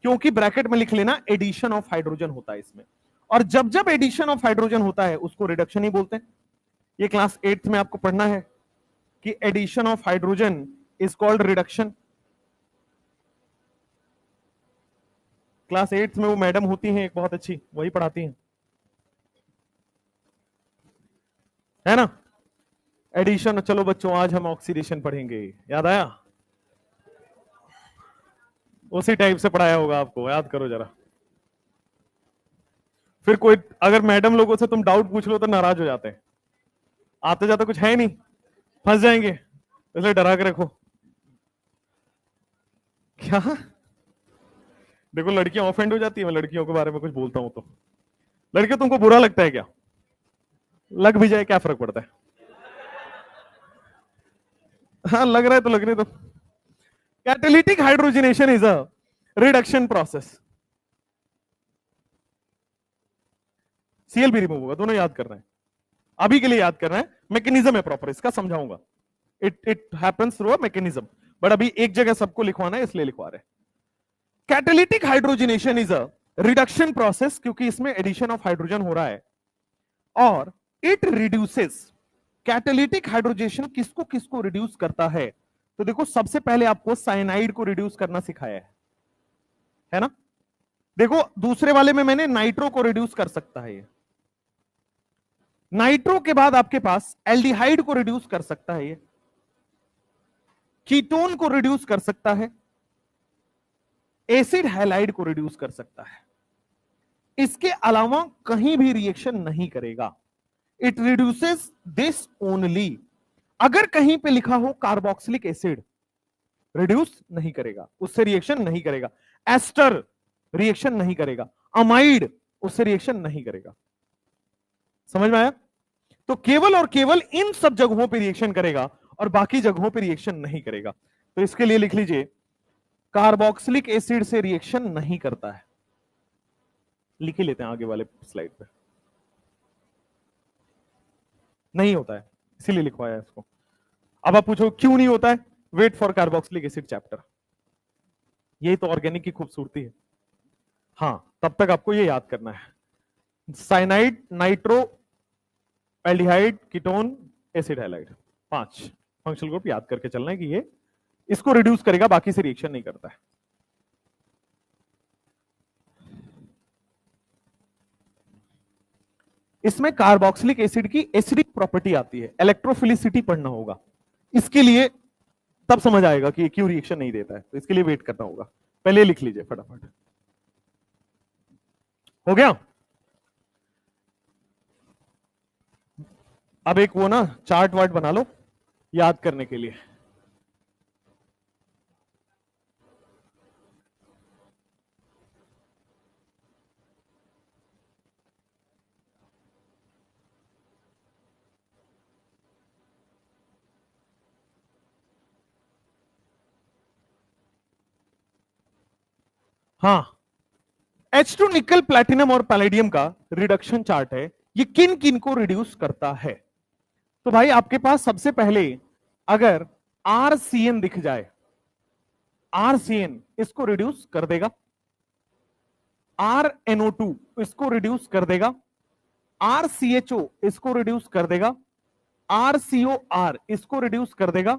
क्योंकि ब्रैकेट में लिख लेना एडिशन ऑफ हाइड्रोजन होता है इसमें, और जब जब एडिशन ऑफ हाइड्रोजन होता है उसको रिडक्शन ही बोलते हैं। ये क्लास 8th में आपको पढ़ना है कि addition of hydrogen is called reduction. Class 8th में वो मैडम होती हैं एक बहुत अच्छी, वही पढ़ाती हैं, है ना। एडिशन। चलो बच्चों आज हम ऑक्सीडेशन पढ़ेंगे, याद आया? उसी टाइप से पढ़ाया होगा आपको, याद करो जरा। फिर कोई अगर मैडम लोगों से तुम डाउट पूछ लो तो नाराज हो जाते हैं, आते जाते कुछ है नहीं, फंस जाएंगे, इसलिए डरा के रखो। क्या? देखो लड़कियां ऑफेंड हो जाती है, मैं लड़कियों के बारे में कुछ बोलता हूं तो। लड़कियों तुमको बुरा लगता है क्या? लग भी जाए क्या फर्क पड़ता है? हाँ लग रहा है तो लगने दो। Catalytic hydrogenation is a reduction process. CL भी रिमूव होगा, दोनों याद करना है, अभी के लिए याद करना है। मैकेनिज्म है प्रॉपर, इसका समझाऊंगा। It happens through a mechanism, but अभी एक जगह सबको लिखवाना है इसलिए लिखवा रहे हैं। Catalytic hydrogenation is a reduction process, क्योंकि इसमें एडिशन ऑफ हाइड्रोजन हो रहा है, और इट रिड्यूसेस। कैटालिटिक हाइड्रोजनेशन किसको किसको रिड्यूस करता है? तो देखो सबसे पहले आपको साइनाइड को रिड्यूस करना सिखाया है ना। देखो दूसरे वाले में मैंने नाइट्रो को रिड्यूस कर सकता है, ये नाइट्रो के बाद आपके पास एल्डिहाइड को रिड्यूस कर सकता है, ये कीटोन को रिड्यूस कर सकता है, एसिड हैलाइड को रिड्यूस कर सकता है। इसके अलावा कहीं भी रिएक्शन नहीं करेगा। It reduces this only. अगर कहीं पे लिखा हो कार्बोक्सिलिक एसिड, रिड्यूस नहीं करेगा, उससे रिएक्शन नहीं करेगा। एस्टर रिएक्शन नहीं करेगा। अमाइड उससे रिएक्शन नहीं करेगा। समझ में आया? तो केवल और केवल इन सब जगहों पे रिएक्शन करेगा और बाकी जगहों पे रिएक्शन नहीं करेगा। तो इसके लिए लिख लीजिए कार्बोक्सिलिक एसिड से रिएक्शन नहीं करता है। लिख ही लेते हैं आगे वाले स्लाइड पे, नहीं होता है इसीलिए लिखवाया है इसको। अब आप पूछो क्यों नहीं होता है, wait for carboxylic acid chapter, यही तो ऑर्गेनिक की खूबसूरती है। हाँ, तब तक आपको ये याद करना है, cyanide, nitro, aldehyde, ketone, acid halide, 5 functional group याद करके चलना है कि ये इसको रिड्यूस करेगा, बाकी से रिएक्शन नहीं करता है। इसमें कार्बोक्सिलिक एसिड की एसिडिक प्रॉपर्टी आती है, इलेक्ट्रोफिलिसिटी पढ़ना होगा, इसके लिए तब समझ आएगा कि क्यों रिएक्शन नहीं देता है, तो इसके लिए वेट करना होगा। पहले लिख लीजिए फटाफट, हो गया। अब एक वो ना चार्ट वार्ट बना लो याद करने के लिए। हाँ, H2 निकल, प्लैटिनम और पैलेडियम का रिडक्शन चार्ट है, ये किन किन को रिड्यूस करता है। तो भाई आपके पास सबसे पहले अगर RCN दिख जाए, RCN इसको रिड्यूस कर देगा, RNO2 इसको रिड्यूस कर देगा, RCHO इसको रिड्यूस कर देगा, RCOR इसको रिड्यूस कर देगा,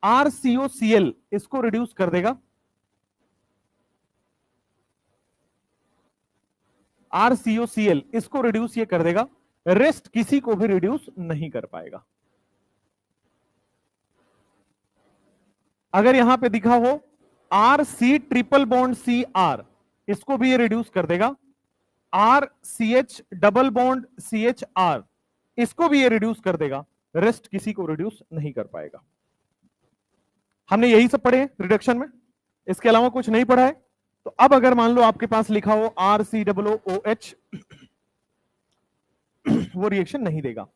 RCOCl इसको रिड्यूस कर देगा, RCOCl इसको रिड्यूस ये कर देगा, रेस्ट किसी को भी रिड्यूस नहीं कर पाएगा। अगर यहां पे दिखा हो RC ट्रिपल बॉन्ड CR, इसको भी ये रिड्यूस कर देगा, RCH डबल बॉन्ड CHR इसको भी ये रिड्यूस कर देगा, रेस्ट किसी को रिड्यूस नहीं कर पाएगा। हमने यही सब पढ़े रिडक्शन में, इसके अलावा कुछ नहीं पढ़ा है। तो अब अगर मान लो आपके पास लिखा हो RCOOH, वो रिएक्शन नहीं देगा,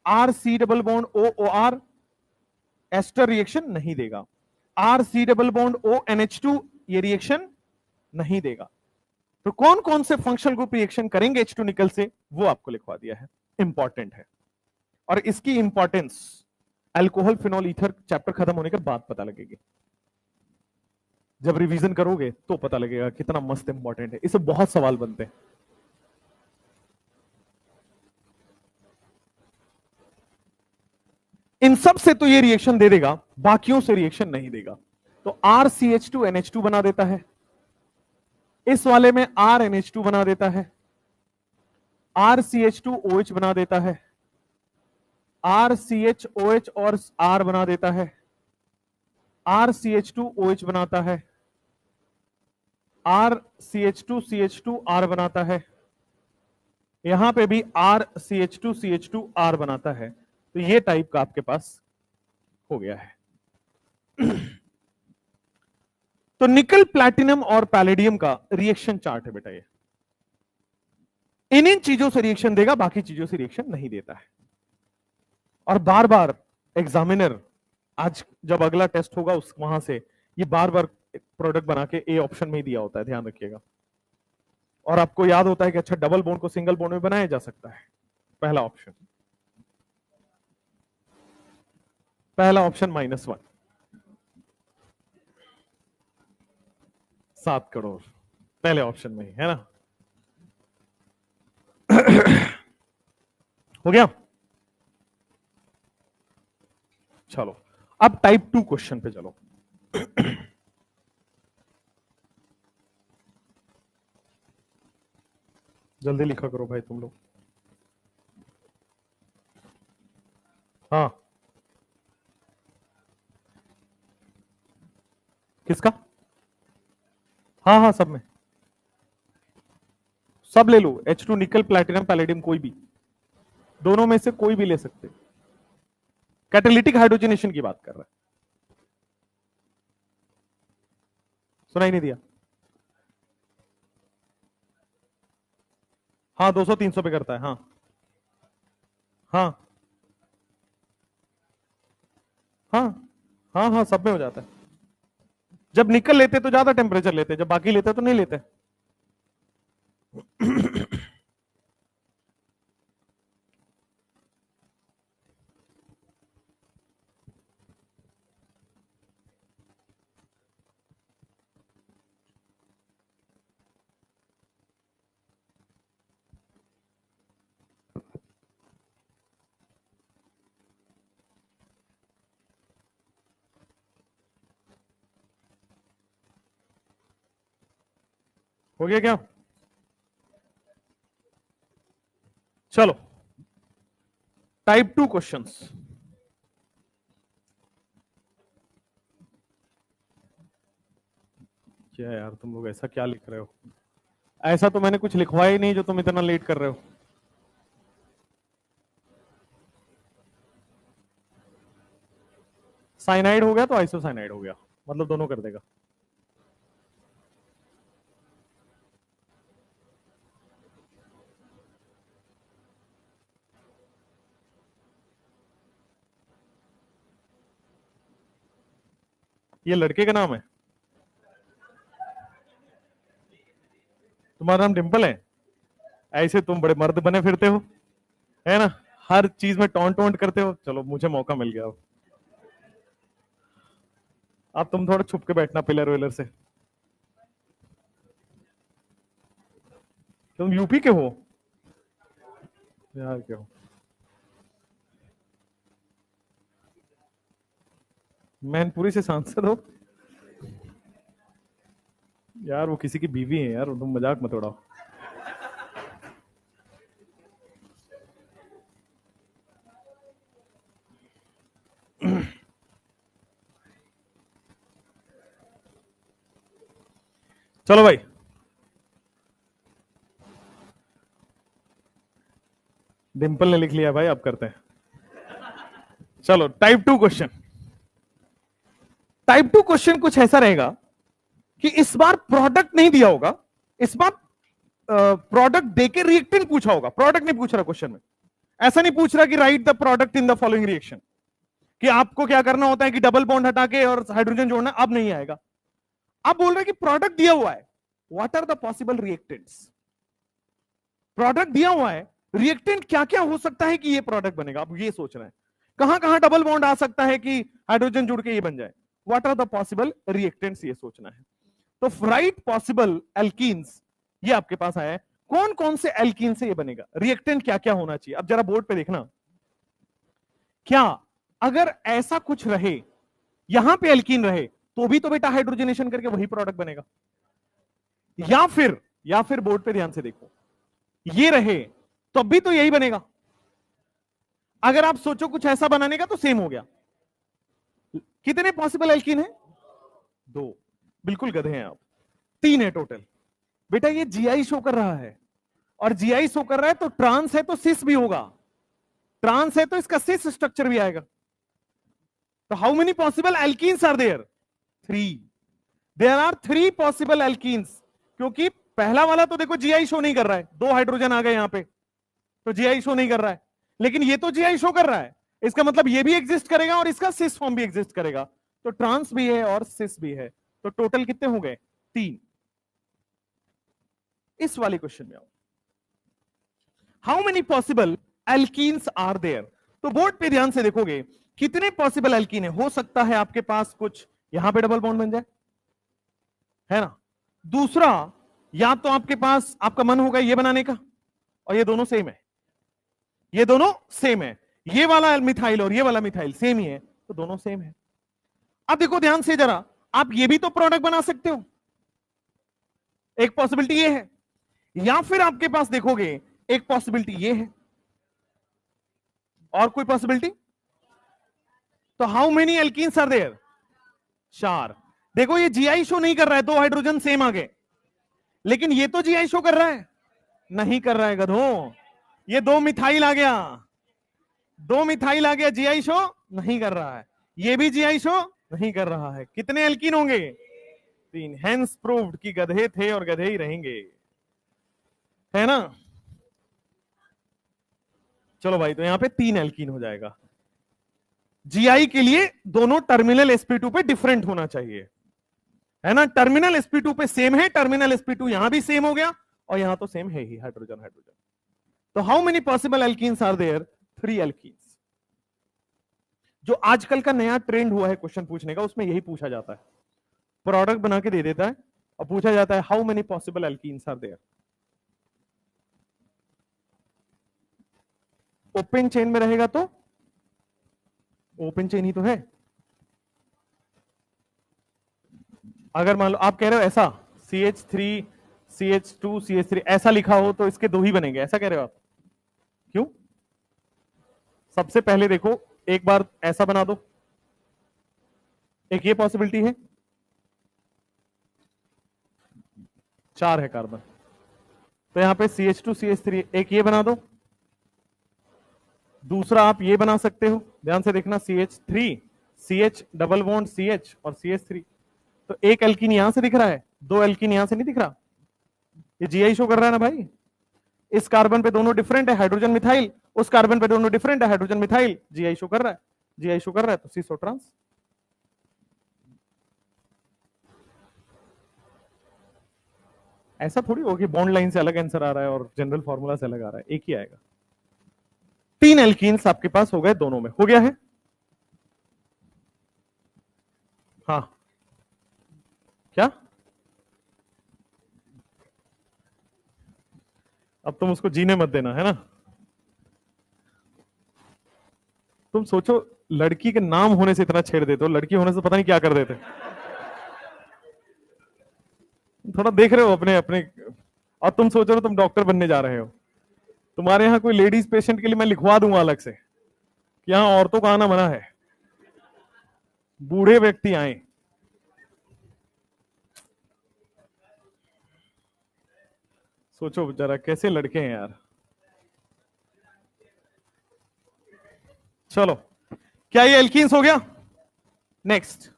RC double bond OOR ester reaction नहीं देगा, RC डबल बॉन्ड ONH2 ये रिएक्शन नहीं देगा। तो कौन कौन से फंक्शनल ग्रुप रिएक्शन करेंगे H2 निकल से, वो आपको लिखवा दिया है, इंपॉर्टेंट है। और इसकी importance alcohol phenol ether chapter खत्म होने के बाद पता लगेगी, जब रिवीजन करोगे तो पता लगेगा कितना मस्त इंपॉर्टेंट है, इससे बहुत सवाल बनते हैं। इन सब से तो ये रिएक्शन दे देगा, बाकियों से रिएक्शन नहीं देगा। तो RCH2NH2 बना देता है, इस वाले में RNH2 बना देता है, RCH2OH बना देता है, RCHOH और R बना देता है, RCH2OH बनाता है, RCH2CH2R बनाता है, यहां पे भी RCH2CH2R बनाता है। तो ये टाइप का आपके पास हो गया है। तो निकल, प्लैटिनम और पैलेडियम का रिएक्शन चार्ट है बेटा ये, इन चीजों से रिएक्शन देगा, बाकी चीजों से रिएक्शन नहीं देता है। और बार बार एग्जामिनर आज जब अगला टेस्ट होगा उस वहां से ये बार बार प्रोडक्ट बना के ए ऑप्शन में ही दिया होता है, ध्यान रखिएगा। और आपको याद होता है कि अच्छा डबल बॉन्ड को सिंगल बॉन्ड में बनाया जा सकता है, पहला ऑप्शन, पहला ऑप्शन -1, 7 करोड़ पहले ऑप्शन में ही है ना। हो गया। चलो अब टाइप 2 क्वेश्चन पे चलो। जल्दी लिखा करो भाई तुम लोग। हाँ, किसका? हाँ हाँ, सब में, सब ले लो, H2 निकल, प्लैटिनम, पैलेडियम, कोई भी, दोनों में से कोई भी ले सकते। कैटालिटिक हाइड्रोजनेशन की बात कर रहा है, सुनाई नहीं दिया? हाँ, 200-300 पे करता है। हाँ हाँ हाँ हाँ हाँ, सब में हो जाता है। जब निकल लेते तो ज्यादा टेम्परेचर लेते, जब बाकी लेते तो नहीं लेते। हो गया क्या? चलो टाइप 2 क्वेश्चंस। क्या यार तुम लोग ऐसा क्या लिख रहे हो? ऐसा तो मैंने कुछ लिखवाया ही नहीं जो तुम इतना लेट कर रहे हो। साइनाइड हो गया तो आइसोसाइनाइड हो गया, मतलब दोनों कर देगा। ये लड़के का नाम है? तुम्हारा नाम डिंपल है? ऐसे तुम बड़े मर्द बने फिरते हो, है ना? हर चीज में टोंट टोंट करते हो। चलो मुझे मौका मिल गया। अब तुम थोड़ा छुप के बैठना पिलर विलर से। तुम यूपी के हो? बिहार के हो? मैनपुरी से सांसद हो? यार वो किसी की बीवी है यार, तुम मजाक मत उड़ाओ। चलो भाई, डिंपल ने लिख लिया भाई, अब करते हैं। चलो टाइप 2 क्वेश्चन। टाइप 2 क्वेश्चन कुछ ऐसा रहेगा कि इस बार प्रोडक्ट नहीं दिया होगा, इस बार प्रोडक्ट देके रिएक्टेंट पूछा होगा। प्रोडक्ट नहीं पूछ रहा क्वेश्चन में, ऐसा नहीं पूछ रहा कि right the product in the following reaction, कि आपको क्या करना होता है कि डबल बॉन्ड हटा के और हाइड्रोजन जोड़ना। अब नहीं आएगा। अब बोल रहे कि प्रोडक्ट दिया हुआ है, what are the possible reactants. Product दिया हुआ है, रिएक्टेंट क्या क्या हो सकता है कि ये प्रोडक्ट बनेगा। अब ये सोच रहे हैं कहां कहां डबल बॉन्ड आ सकता है कि हाइड्रोजन जुड़ के ये बन जाए। What are the possible reactants, ये सोचना है। तो राइट पॉसिबल एल्कीन्स ये आपके पास आया है। कौन कौन से एल्कीन से ये बनेगा, रिएक्टेंट क्या क्या होना चाहिए। अब जरा बोर्ड पे देखना, क्या अगर ऐसा कुछ रहे, यहां पे एल्कीन रहे, तो भी तो बेटा हाइड्रोजनेशन करके वही प्रोडक्ट बनेगा। या फिर बोर्ड पे ध्यान से देखो, ये रहे तो भी तो यही बनेगा। अगर आप सोचो कुछ ऐसा बनाने का तो सेम हो गया। कितने पॉसिबल एल्कीन है? 2। बिल्कुल गधे हैं आप। 3 है टोटल। बेटा ये जीआई शो कर रहा है, और जीआई शो कर रहा है तो ट्रांस है तो सिस भी होगा। ट्रांस है तो इसका सिस स्ट्रक्चर भी आएगा। तो how many possible alkenes are there? 3। There are 3 possible alkenes. क्योंकि पहला वाला तो देखो जीआई शो नहीं कर रहा है, 2 हाइड्रोजन आ गए यहां पे, तो जीआई शो नहीं कर रहा है। लेकिन ये तो जीआई शो कर रहा है, इसका मतलब ये भी एग्जिस्ट करेगा और इसका सिस फॉर्म भी एग्जिस्ट करेगा। तो ट्रांस भी है और सिस भी है। तो टोटल कितने हो गए? 3। इस वाले क्वेश्चन में आओ, how many possible alkenes are there. तो बोर्ड पे ध्यान से देखोगे कितने पॉसिबल एल्कीन है। हो सकता है आपके पास कुछ यहां पे डबल बॉन्ड बन जाए, है ना। दूसरा, या तो आपके पास आपका मन होगा ये बनाने का, और ये दोनों सेम है, ये दोनों सेम है, ये वाला मिथाइल और ये वाला मिथाइल सेम ही है, तो दोनों सेम है। अब देखो ध्यान से जरा, आप ये भी तो प्रोडक्ट बना सकते हो, एक पॉसिबिलिटी ये है। या फिर आपके पास देखोगे एक पॉसिबिलिटी ये है, और कोई पॉसिबिलिटी। तो how many alkenes are there? 4। देखो ये जीआई शो नहीं कर रहा है, 2 हाइड्रोजन सेम आ गए, लेकिन ये तो जीआई शो कर रहा है। नहीं कर रहा है गधों, ये 2 मिथाइल आ गया, 2 मिथाइल आ गया, जीआई शो नहीं कर रहा है। ये भी जीआई शो नहीं कर रहा है। कितने एल्कीन होंगे? 3। हेंस प्रूव्ड कि गधे थे और गधे ही रहेंगे, है ना। चलो भाई, तो यहां पे 3 एल्कीन हो जाएगा। जीआई के लिए दोनों टर्मिनल sp2 पे डिफरेंट होना चाहिए, है ना। टर्मिनल sp2 पे सेम है, टर्मिनल sp2 यहां भी सेम हो गया, और यहां तो सेम है ही, हाइड्रोजन हाइड्रोजन। तो how many possible alkenes are there? 3 alkenes. जो आजकल का नया ट्रेंड हुआ है क्वेश्चन पूछने का, उसमें यही पूछा जाता है। प्रोडक्ट बना के दे देता है और पूछा जाता है how many possible alkenes are there. Open chain में रहेगा तो ओपन चेन ही तो है। अगर मान लो आप कह रहे हो ऐसा CH3 CH2CH3 ऐसा लिखा हो तो इसके दो ही बनेंगे, ऐसा कह रहे हो आप? क्यों? सबसे पहले देखो, एक बार ऐसा बना दो, एक ये पॉसिबिलिटी है, 4 है कार्बन, तो यहां पे CH2CH3, एक ये बना दो, दूसरा आप ये बना सकते हो, ध्यान से देखना, CH3 CH double bond CH और CH3, तो एक एल्कीन यहां से दिख रहा है, दो एल्कीन यहां से नहीं दिख रहा, ये जीआई शो कर रहा है ना भाई। इस कार्बन पे दोनों डिफरेंट है, हाइड्रोजन मिथाइल, उस कार्बन पे दोनों डिफरेंट है, हाइड्रोजन मिथाइल, जीआई शो कर रहा है, जीआई शो कर रहा है, तो सीसो ट्रांस। ऐसा थोड़ी हो कि बॉन्ड लाइन से अलग आंसर आ रहा है और जनरल फॉर्मूला से अलग आ रहा है, एक ही आएगा। 3 एल्कीन्स आपके पास हो गए, दोनों में हो गया है। हाँ, क्या? अब तुम उसको जीने मत देना, है ना? तुम सोचो, लड़की के नाम होने से इतना छेड़ देते हो, लड़की होने से पता नहीं क्या कर देते। थोड़ा देख रहे हो अपने अपने, और तुम सोच रहे हो तुम डॉक्टर बनने जा रहे हो। तुम्हारे यहाँ कोई लेडीज पेशेंट के लिए मैं लिखवा दूंगा अलग से कि यहाँ औरतों का आना मना है, बूढ़े व्यक्ति आए। सोचो जरा कैसे लड़के हैं यार। चलो, क्या ये एल्कीन्स हो गया? नेक्स्ट,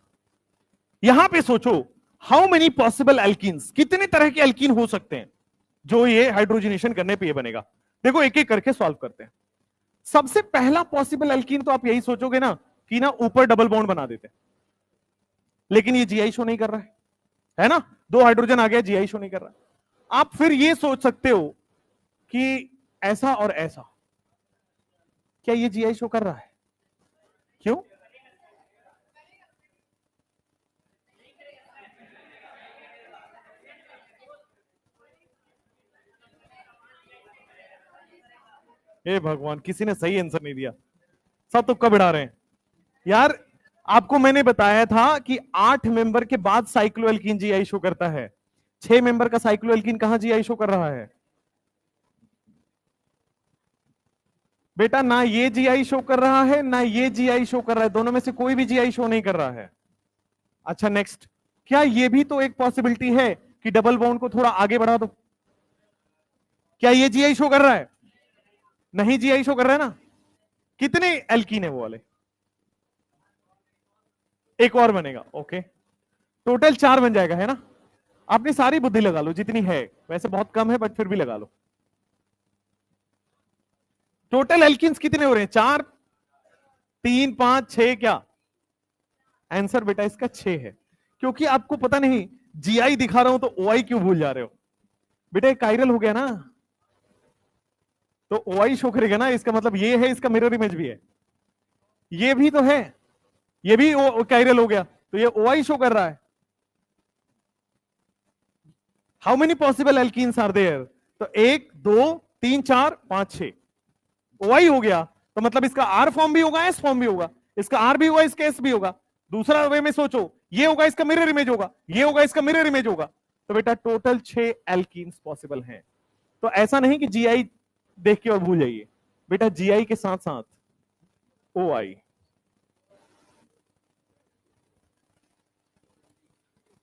यहां पे सोचो, हाउ मेनी पॉसिबल एल्कीन्स, कितने तरह के एल्कीन हो सकते हैं जो ये हाइड्रोजनेशन करने पे ये बनेगा। देखो एक एक करके सॉल्व करते हैं। सबसे पहला पॉसिबल एल्कीन तो आप यही सोचोगे ना कि ना ऊपर डबल बॉन्ड बना देते हैं, लेकिन ये जीआई शो नहीं कर रहा है ना, 2 हाइड्रोजन आ गया, जीआई शो नहीं कर रहा। आप फिर ये सोच सकते हो कि ऐसा और ऐसा, क्या ये जीआई शो कर रहा है? क्यों? हे भगवान, किसी ने सही आंसर नहीं दिया, सब तुक्का बिड़ा रहे हैं यार। आपको मैंने बताया था कि 8 मेंबर के बाद साइक्लोएल्कीन जीआई शो करता है, 6 मेंबर का साइक्लोएल्कीन कहां जीआई शो कर रहा है? बेटा ना ये जीआई शो कर रहा है ना ये जीआई शो कर रहा है, दोनों में से कोई भी जीआई शो नहीं कर रहा है। अच्छा नेक्स्ट, क्या ये भी तो एक पॉसिबिलिटी है कि डबल बॉन्ड को थोड़ा आगे बढ़ा दो? क्या ये जीआई शो कर रहा है? नहीं जीआई शो कर रहा है ना। कितने एल्कीन है वो वाले? एक और बनेगा, ओके, टोटल 4 बन जाएगा, है ना? आपने सारी बुद्धि लगा लो जितनी है, वैसे बहुत कम है बट फिर भी लगा लो। टोटल एल्किन्स कितने हो रहे हैं? 4, 3, 5, 6, क्या आंसर बेटा इसका 6 है। क्योंकि आपको पता नहीं, जीआई दिखा रहा हूं तो ओआई क्यों भूल जा रहे हो? बेटा कायरल हो गया ना, तो ओआई शो करेगा ना, इसका मतलब ये है, इसका मिरर इमेज भी है, ये भी तो है, ये भी कायरल हो गया, तो ये ओआई शो कर रहा है। How many possible alkenes are there? तो 1, 2, 3, 4, 5, 6 ओआई हो गया, तो मतलब इसका आर फॉर्म भी होगा, एस फॉर्म भी होगा, इसका आर भी होगा, इसका एस भी होगा। दूसरा वे में सोचो, ये होगा इसका मिरर इमेज होगा, ये होगा इसका मिरर इमेज होगा, तो बेटा टोटल 6 एल्कीन्स पॉसिबल हैं। तो ऐसा नहीं कि जीआई देख के और भूल जाइए, बेटा जीआई के साथ साथ ओआई,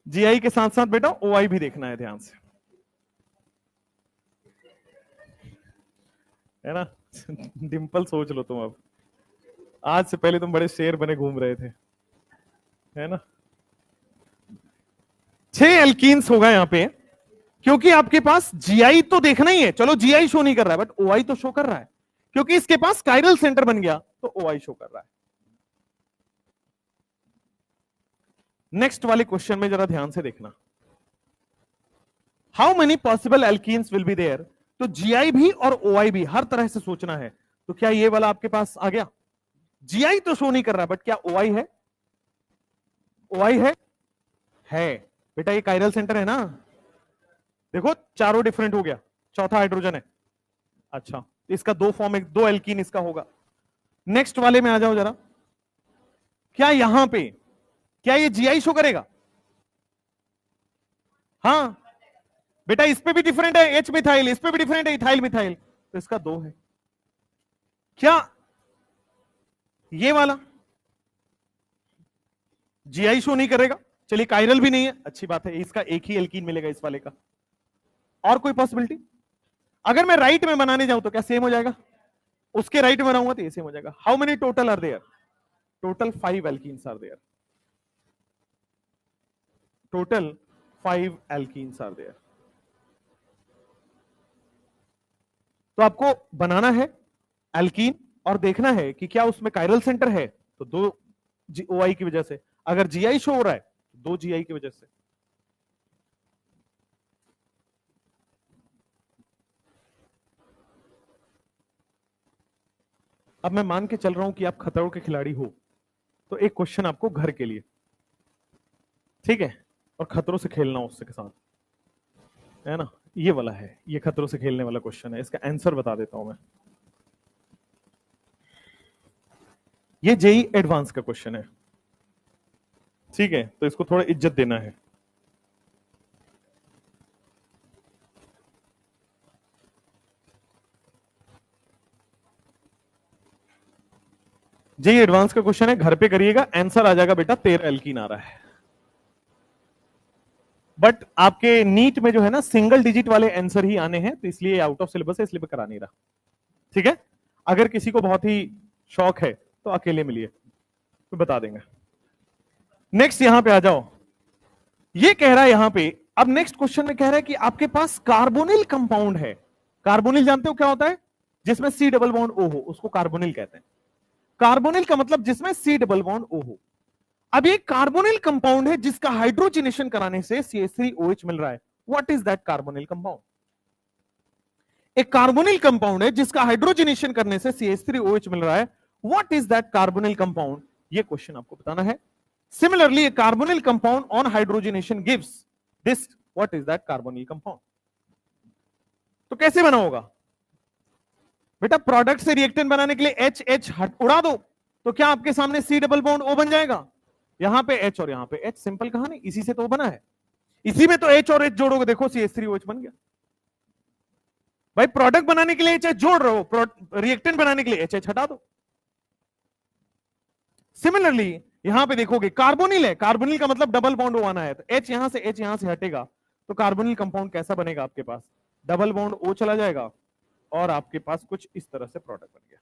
जीआई के साथ साथ बेटा ओआई भी देखना है ध्यान से, है ना? डिंपल सोच लो तुम, अब आज से पहले तुम बड़े शेर बने घूम रहे थे, है ना? 6 एल्कीन्स होगा यहां पे, क्योंकि आपके पास जीआई तो देखना ही है, चलो जीआई शो नहीं कर रहा है बट ओआई तो शो कर रहा है, क्योंकि इसके पास कायरल सेंटर बन गया तो ओआई शो कर रहा है। नेक्स्ट वाले क्वेश्चन में जरा ध्यान से देखना, how many possible alkenes will be there? तो जीआई भी और ओआई भी हर तरह से सोचना है। तो क्या ये वाला आपके पास आ गया? जीआई तो शो नहीं कर रहा बट क्या ओआई है? ओआई है बेटा, ये कायरल सेंटर है ना, देखो चारों डिफरेंट हो गया, चौथा हाइड्रोजन है। अच्छा, इसका 2 फॉर्म, एक 2 एल्कीन इसका होगा। नेक्स्ट वाले में आ जाओ जरा, क्या यहां पे, क्या ये जीआई शो करेगा? हाँ, बेटा इस पे भी डिफरेंट है एच मिथाइल, इस पे भी डिफरेंट है इथाइल मिथाइल, तो इसका 2 है। क्या ये वाला जीआई शो नहीं करेगा? चलिए कायरल भी नहीं है, अच्छी बात है, इसका एक ही एल्कीन मिलेगा इस वाले का। और कोई पॉसिबिलिटी? अगर मैं राइट में बनाने जाऊं तो क्या सेम हो जाएगा? उसके राइट में बनाऊंगा तो ये सेम हो जाएगा। How many total are there? Total 5 alkenes are there. Total 5 alkenes are there. तो आपको बनाना है एल्कीन और देखना है कि क्या उसमें कायरल सेंटर है, तो 2 OI की वजह से, अगर जीआई शो हो रहा है तो 2 GI की वजह से। अब मैं मान के चल रहा हूं कि आप खतरों के खिलाड़ी हो, तो एक क्वेश्चन आपको घर के लिए, ठीक है, और खतरों से खेलना उससे के साथ, है ना, ये वाला है, ये खतरों से खेलने वाला क्वेश्चन है। इसका आंसर बता देता हूं मैं। ये जेई एडवांस का क्वेश्चन है, ठीक है, तो इसको थोड़ा इज्जत देना है। जेई एडवांस का क्वेश्चन है, घर पे करिएगा, आंसर आ जाएगा बेटा 13 एल्कीन आ रहा है। बट आपके नीट में जो है ना सिंगल डिजिट वाले आंसर ही आने हैं, तो इसलिए आउट ऑफ सिलेबस है, इसलिए मैं करा नहीं रहा, ठीक है। अगर किसी को बहुत ही शौक है तो अकेले मिलिए, तो बता देंगे। नेक्स्ट यहां पे आ जाओ, ये कह रहा है यहां पे, अब नेक्स्ट क्वेश्चन में कह रहा है कि आपके पास कार्बोनिल कंपाउंड है। कार्बोनिल जानते हो क्या होता है? जिसमें C डबल बॉन्ड O हो, उसको कार्बोनिल कहते हैं। कार्बोनिल का मतलब जिसमें C डबल बॉन्ड O हो। अब ये कार्बोनिल कंपाउंड है जिसका हाइड्रोजनेशन कराने से CH3OH मिल रहा है। What is that carbonyl compound? एक कार्बोनिल कंपाउंड है जिसका हाइड्रोजनेशन करने से CH3OH मिल रहा है। What is that carbonyl compound? ये क्वेश्चन आपको बताना है। Similarly a carbonyl compound on hydrogenation gives this, what is that carbonyl compound? तो कैसे बना होगा बेटा? प्रोडक्ट से रिएक्टेंट बनाने के लिए H H उड़ा दो, तो क्या आपके सामने C डबल बॉन्ड O बन जाएगा? यहां पे H और यहां पे H, सिंपल कहानी, इसी से तो बना है। इसी में तो H और H जोड़ोगे, देखो CH3OH बन गया। भाई प्रोडक्ट बनाने के लिए H H जोड़ रहे हो, रिएक्टेंट बनाने के लिए H H हटा दो। सिमिलरली यहां पे देखोगे कार्बोनिल है, कार्बोनिल का मतलब डबल बॉन्ड आना है, तो H यहां से हटेगा, तो कार्बोनिल कंपाउंड कैसा बनेगा आपके पास? डबल बॉन्ड O चला जाएगा और आपके पास कुछ इस तरह से प्रोडक्ट बन गया।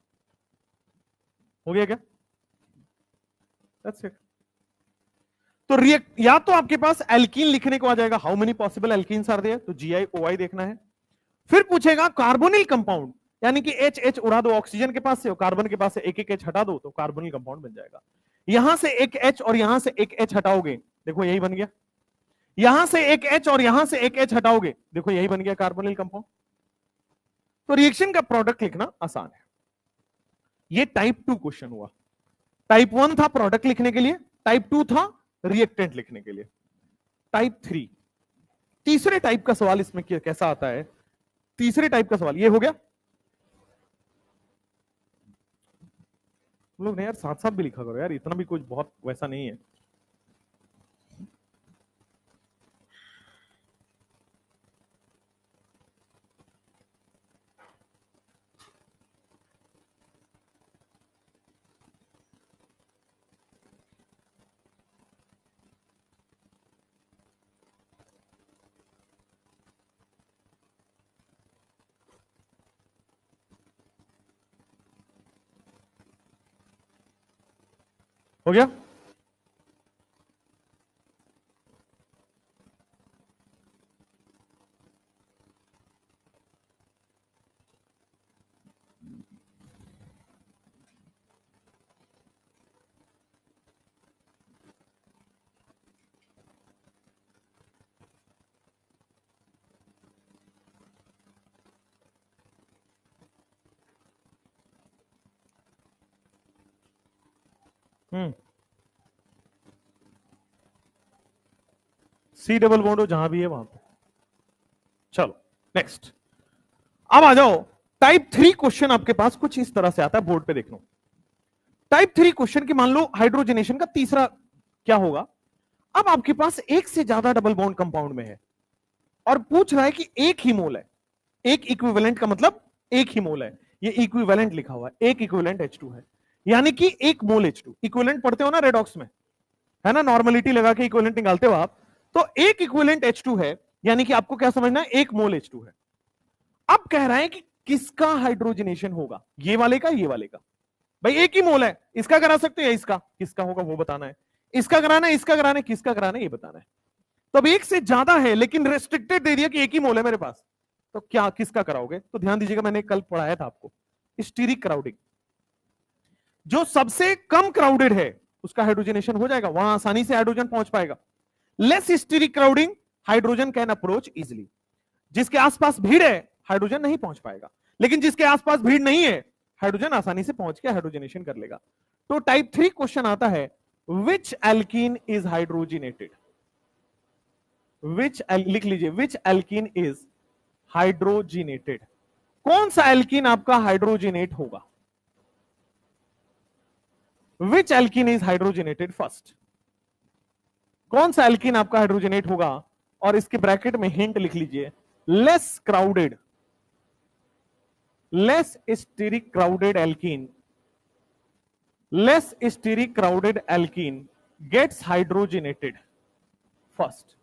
हो गया क्या? That's it. तो रिएक्ट, या तो आपके पास एल्कीन लिखने को आ जाएगा, how many possible alkenes are there, तो GI OI देखना है। फिर पूछेगा कार्बोनिल कंपाउंड, यानी कि H H उड़ा दो, ऑक्सीजन के पास से और कार्बन के पास से एक एक H हटा दो, तो कार्बोनिल कंपाउंड बन जाएगा। यहां से एक H और यहां से एक H हटाओगे, देखो यही बन गया। यहां से एक H और यहां से एक H हटाओगे, देखो यही बन गया कार्बोनिल कंपाउंड। तो रिएक्शन का प्रोडक्ट लिखना आसान है। ये टाइप 2 क्वेश्चन हुआ। टाइप 1 था प्रोडक्ट लिखने के लिए, टाइप 2 था रिएक्टेंट लिखने के लिए। टाइप 3, तीसरे टाइप का सवाल इसमें कैसा आता है? तीसरे टाइप का सवाल ये हो गया। लोग ने यार साथ साथ भी लिखा करो यार, इतना भी कुछ बहुत वैसा नहीं है। हो गया? C डबल बॉन्ड हो जहां भी है वहां पे। चलो नेक्स्ट, अब आ जाओ। टाइप 3 क्वेश्चन आपके पास कुछ इस तरह से आता है, बोर्ड पे देख लो। टाइप 3 क्वेश्चन की मान लो हाइड्रोजनेशन का तीसरा क्या होगा? अब आपके पास एक से ज्यादा डबल बॉन्ड कंपाउंड में है, और पूछ रहा है कि एक ही मोल है, एक इक्विवेलेंट का मतलब एक ही मोल है, ये इक्विवेलेंट लिखा हुआ है, एक इक्विवेलेंट H2 है, यानी कि एक मोल H2। इक्विवेलेंट पढ़ते हो ना रेडॉक्स में, है ना, नॉर्मलिटी लगा के इक्विवेलेंट निकालते हो आप, तो एक इक्विवेलेंट H2 है, यानी कि आपको क्या समझना है, एक मोल H2 है। अब कह रहा है कि किसका हाइड्रोजनेशन होगा, ये वाले का, ये वाले का। भाई एक ही मोल है, इसका करा सकते हैं, इसका किसका होगा वो बताना है, इसका कराना है, इसका कराना है, किसका कराना है ये बताना है। तो अब एक से ज्यादा है लेकिन रेस्ट्रिक्टेड दे दिया कि एक ही मोल है मेरे पास, तो क्या किसका कराओगे? तो ध्यान दीजिएगा, मैंने कल पढ़ाया था आपको स्टीरिक क्राउडिंग, जो सबसे कम क्राउडेड है उसका हाइड्रोजनेशन हो जाएगा, वहां आसानी से हाइड्रोजन पहुंच पाएगा। Less steric crowding, hydrogen can approach easily. जिसके आसपास भीड़ है हाइड्रोजन नहीं पहुंच पाएगा, लेकिन जिसके आसपास भीड़ नहीं है हाइड्रोजन आसानी से पहुंच के हाइड्रोजनेशन कर लेगा। तो टाइप 3 क्वेश्चन आता है, विच एल्कीन इज हाइड्रोजिनेटेड, लिख लीजिए, विच एल्कीन इज हाइड्रोजिनेटेड, कौन सा एल्कीन आपका हाइड्रोजिनेट होगा, विच एल्कीन इज हाइड्रोजिनेटेड फर्स्ट, कौन सा एल्कीन आपका हाइड्रोजिनेट होगा। और इसके ब्रैकेट में हिंट लिख लीजिए, less crowded, less steric crowded alkene, less steric crowded alkene gets hydrogenated first.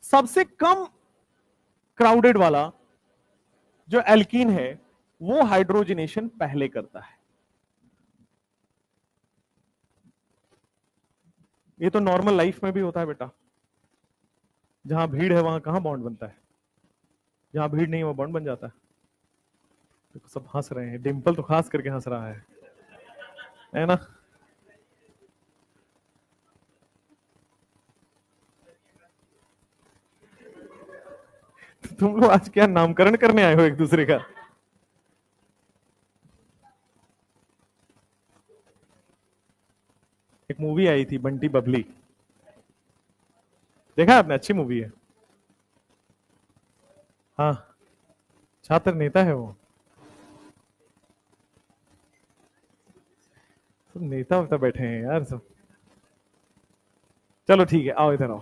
सबसे कम क्राउडेड वाला जो एल्कीन है वो हाइड्रोजनेशन पहले करता है। ये तो नॉर्मल लाइफ में भी होता है बेटा, जहां भीड़ है वहां कहां बॉन्ड बनता है, जहां भीड़ नहीं है वहां बॉन्ड बन जाता है। तो सब हंस रहे हैं, डिंपल तो खास करके हंस रहा है ना। तुम लोग आज क्या नामकरण करने आए हो एक दूसरे का? एक मूवी आई थी बंटी बबली, देखा आपने? अच्छी मूवी है। हाँ, छात्र नेता है वो, सब नेता वेता बैठे हैं यार सब। चलो ठीक है, आओ इधर आओ।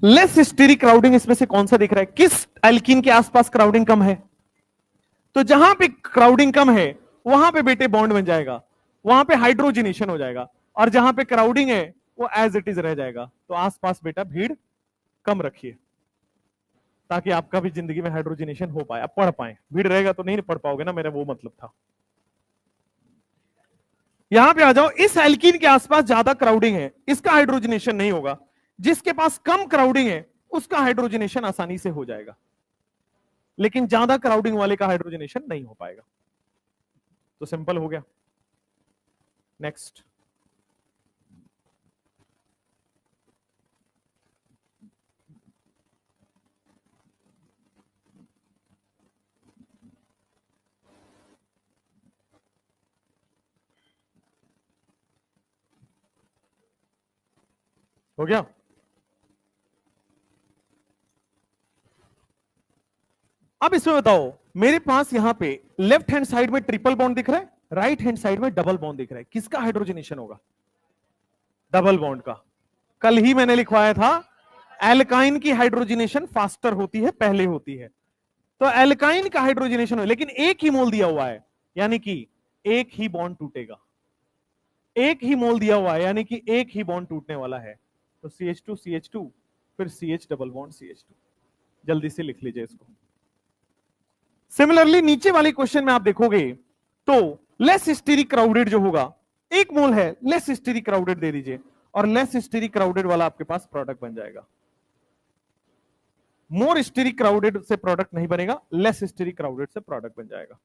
लेस स्टीरिक क्राउडिंग इसमें से कौन सा दिख रहा है, किस एल्कीन के आसपास क्राउडिंग कम है? तो जहां पे क्राउडिंग कम है वहां पे बेटे बॉन्ड बन जाएगा, वहां पे हाइड्रोजनेशन हो जाएगा, और जहां पे क्राउडिंग है वो एज इट इज रह जाएगा। तो आसपास बेटा भीड़ कम रखिए, ताकि आपका भी जिंदगी में हाइड्रोजनेशन हो पाए, आप पढ़ पाए। भीड़ रहेगा तो नहीं पढ़ पाओगे ना, मेरा वो मतलब था। यहां पे आ जाओ, इस एल्कीन के आसपास ज्यादा क्राउडिंग है, इसका हाइड्रोजनेशन नहीं होगा। जिसके पास कम क्राउडिंग है उसका हाइड्रोजनेशन आसानी से हो जाएगा, लेकिन ज्यादा क्राउडिंग वाले का हाइड्रोजनेशन नहीं हो पाएगा। तो सिंपल हो गया। नेक्स्ट, हो गया। अब इसमें बताओ, मेरे पास यहां पे लेफ्ट हैंड साइड में ट्रिपल बॉन्ड दिख रहा है, राइट हैंड साइड में डबल बॉन्ड दिख रहा है, किसका हाइड्रोजनेशन होगा? डबल बॉन्ड का। कल ही मैंने लिखवाया था, एल्काइन की हाइड्रोजनेशन फास्टर होती है, पहले होती है। तो एल्काइन का हाइड्रोजनेशन हो, लेकिन एक ही मोल दिया हुआ है, यानी कि एक ही बॉन्ड टूटेगा। एक ही मोल दिया हुआ है यानी कि एक ही बॉन्ड टूटने वाला है। तो CH2 CH2 फिर CH डबल बॉन्ड CH2। जल्दी से लिख लीजिए इसको। सिमिलरली नीचे वाले क्वेश्चन में आप देखोगे तो लेस स्टीरिक क्राउडेड जो होगा, एक मोल है, लेस स्टीरिक क्राउडेड दे दीजिए, और लेस स्टीरिक क्राउडेड वाला आपके पास प्रोडक्ट बन जाएगा। मोर स्टीरिक क्राउडेड से प्रोडक्ट नहीं बनेगा, लेस स्टीरिक क्राउडेड से प्रोडक्ट बन जाएगा।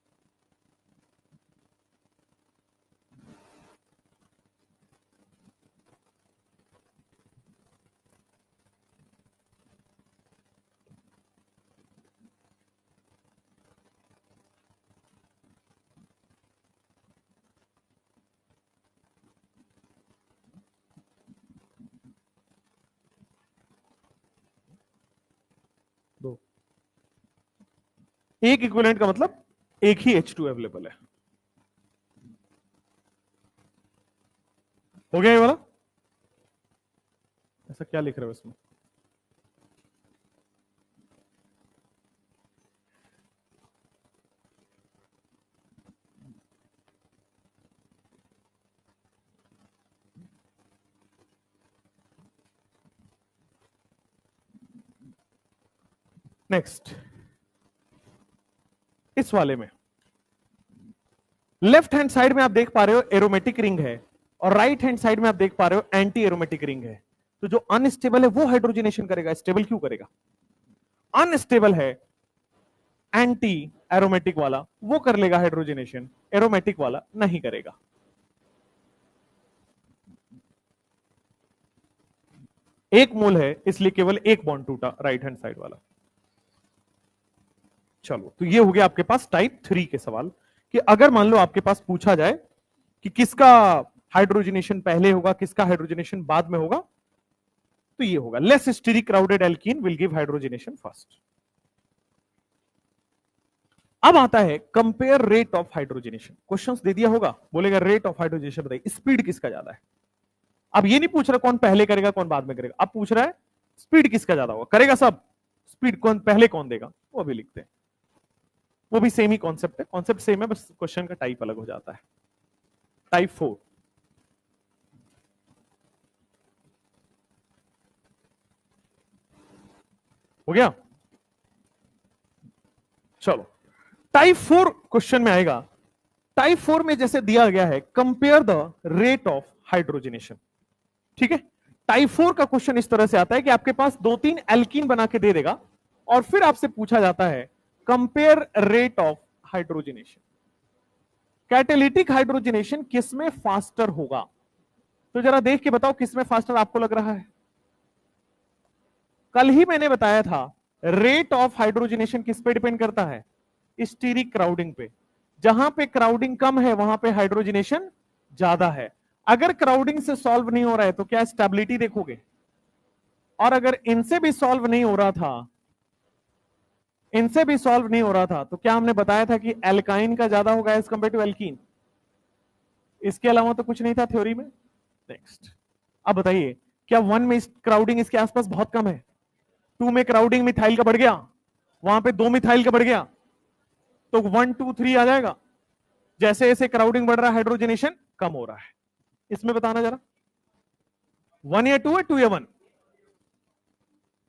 दो, एक इक्विवेलेंट का मतलब एक ही H2 अवेलेबल है। हो गया ये वाला? ऐसा क्या लिख रहे हो इसमें? नेक्स्ट, इस वाले में लेफ्ट हैंड साइड में आप देख पा रहे हो एरोमेटिक रिंग है, और राइट हैंड साइड में आप देख पा रहे हो एंटी एरोमेटिक रिंग है। तो जो अनस्टेबल है वो हाइड्रोजनेशन करेगा, स्टेबल क्यों करेगा? अनस्टेबल है एंटी एरोमेटिक वाला, वो कर लेगा हाइड्रोजनेशन, एरोमेटिक वाला नहीं करेगा। एक मोल है इसलिए केवल एक बॉन्ड टूटा, राइट हैंड साइड वाला। चलो, तो ये हो गया आपके पास टाइप 3 के सवाल, कि अगर मान लो आपके पास पूछा जाए कि किसका हाइड्रोजनेशन पहले होगा, किसका हाइड्रोजनेशन बाद में होगा, तो ये होगा less steric crowded alkene will give hydrogenation first. अब आता है compare rate of hydrogenation. Questions दे दिया होगा, बोलेगा रेट ऑफ हाइड्रोजनेशन बताइए, स्पीड किसका ज्यादा है। अब ये नहीं पूछ रहा कौन पहले करेगा कौन बाद में करेगा, अब पूछ रहा है स्पीड किसका ज्यादा होगा, करेगा सब, स्पीड कौन पहले कौन देगा वो भी लिखते हैं। वो भी सेम ही कॉन्सेप्ट है, कॉन्सेप्ट सेम है, बस क्वेश्चन का टाइप अलग हो जाता है। टाइप 4 हो गया। चलो, टाइप 4 क्वेश्चन में आएगा। टाइप 4 में जैसे दिया गया है compare the rate of hydrogenation, ठीक है। टाइप 4 का क्वेश्चन इस तरह से आता है कि आपके पास 2-3 एल्कीन बना के दे देगा, और फिर आपसे पूछा जाता है compare rate of hydrogenation, catalytic hydrogenation किसमें फास्टर होगा। तो जरा देख के बताओ किसमें फास्टर आपको लग रहा है। कल ही मैंने बताया था रेट ऑफ हाइड्रोजनेशन किस पे डिपेंड करता है, स्टीरिक क्राउडिंग पे। जहां पे क्राउडिंग कम है वहां पे हाइड्रोजनेशन ज्यादा है। अगर क्राउडिंग से सॉल्व नहीं हो रहा है तो क्या स्टेबिलिटी देखोगे, और अगर इनसे भी सॉल्व नहीं हो रहा था, इनसे भी सॉल्व नहीं हो रहा था, तो क्या हमने बताया था कि एल्काइन का ज्यादा होगा एज कंपेयर टू एल्कीन। इसके अलावा तो कुछ नहीं था थ्योरी में। नेक्स्ट, अब बताइए क्या 1 में क्राउडिंग इसके आसपास बहुत कम है, 2 में क्राउडिंग मिथाइल का बढ़ गया, वहां पे 2 मिथाइल का बढ़ गया, तो 1 2 3 आ जाएगा। जैसे जैसे क्राउडिंग बढ़ रहा है हाइड्रोजनेशन कम हो रहा है। इसमें बताना जरा 1 या 2 है, 2 या 1,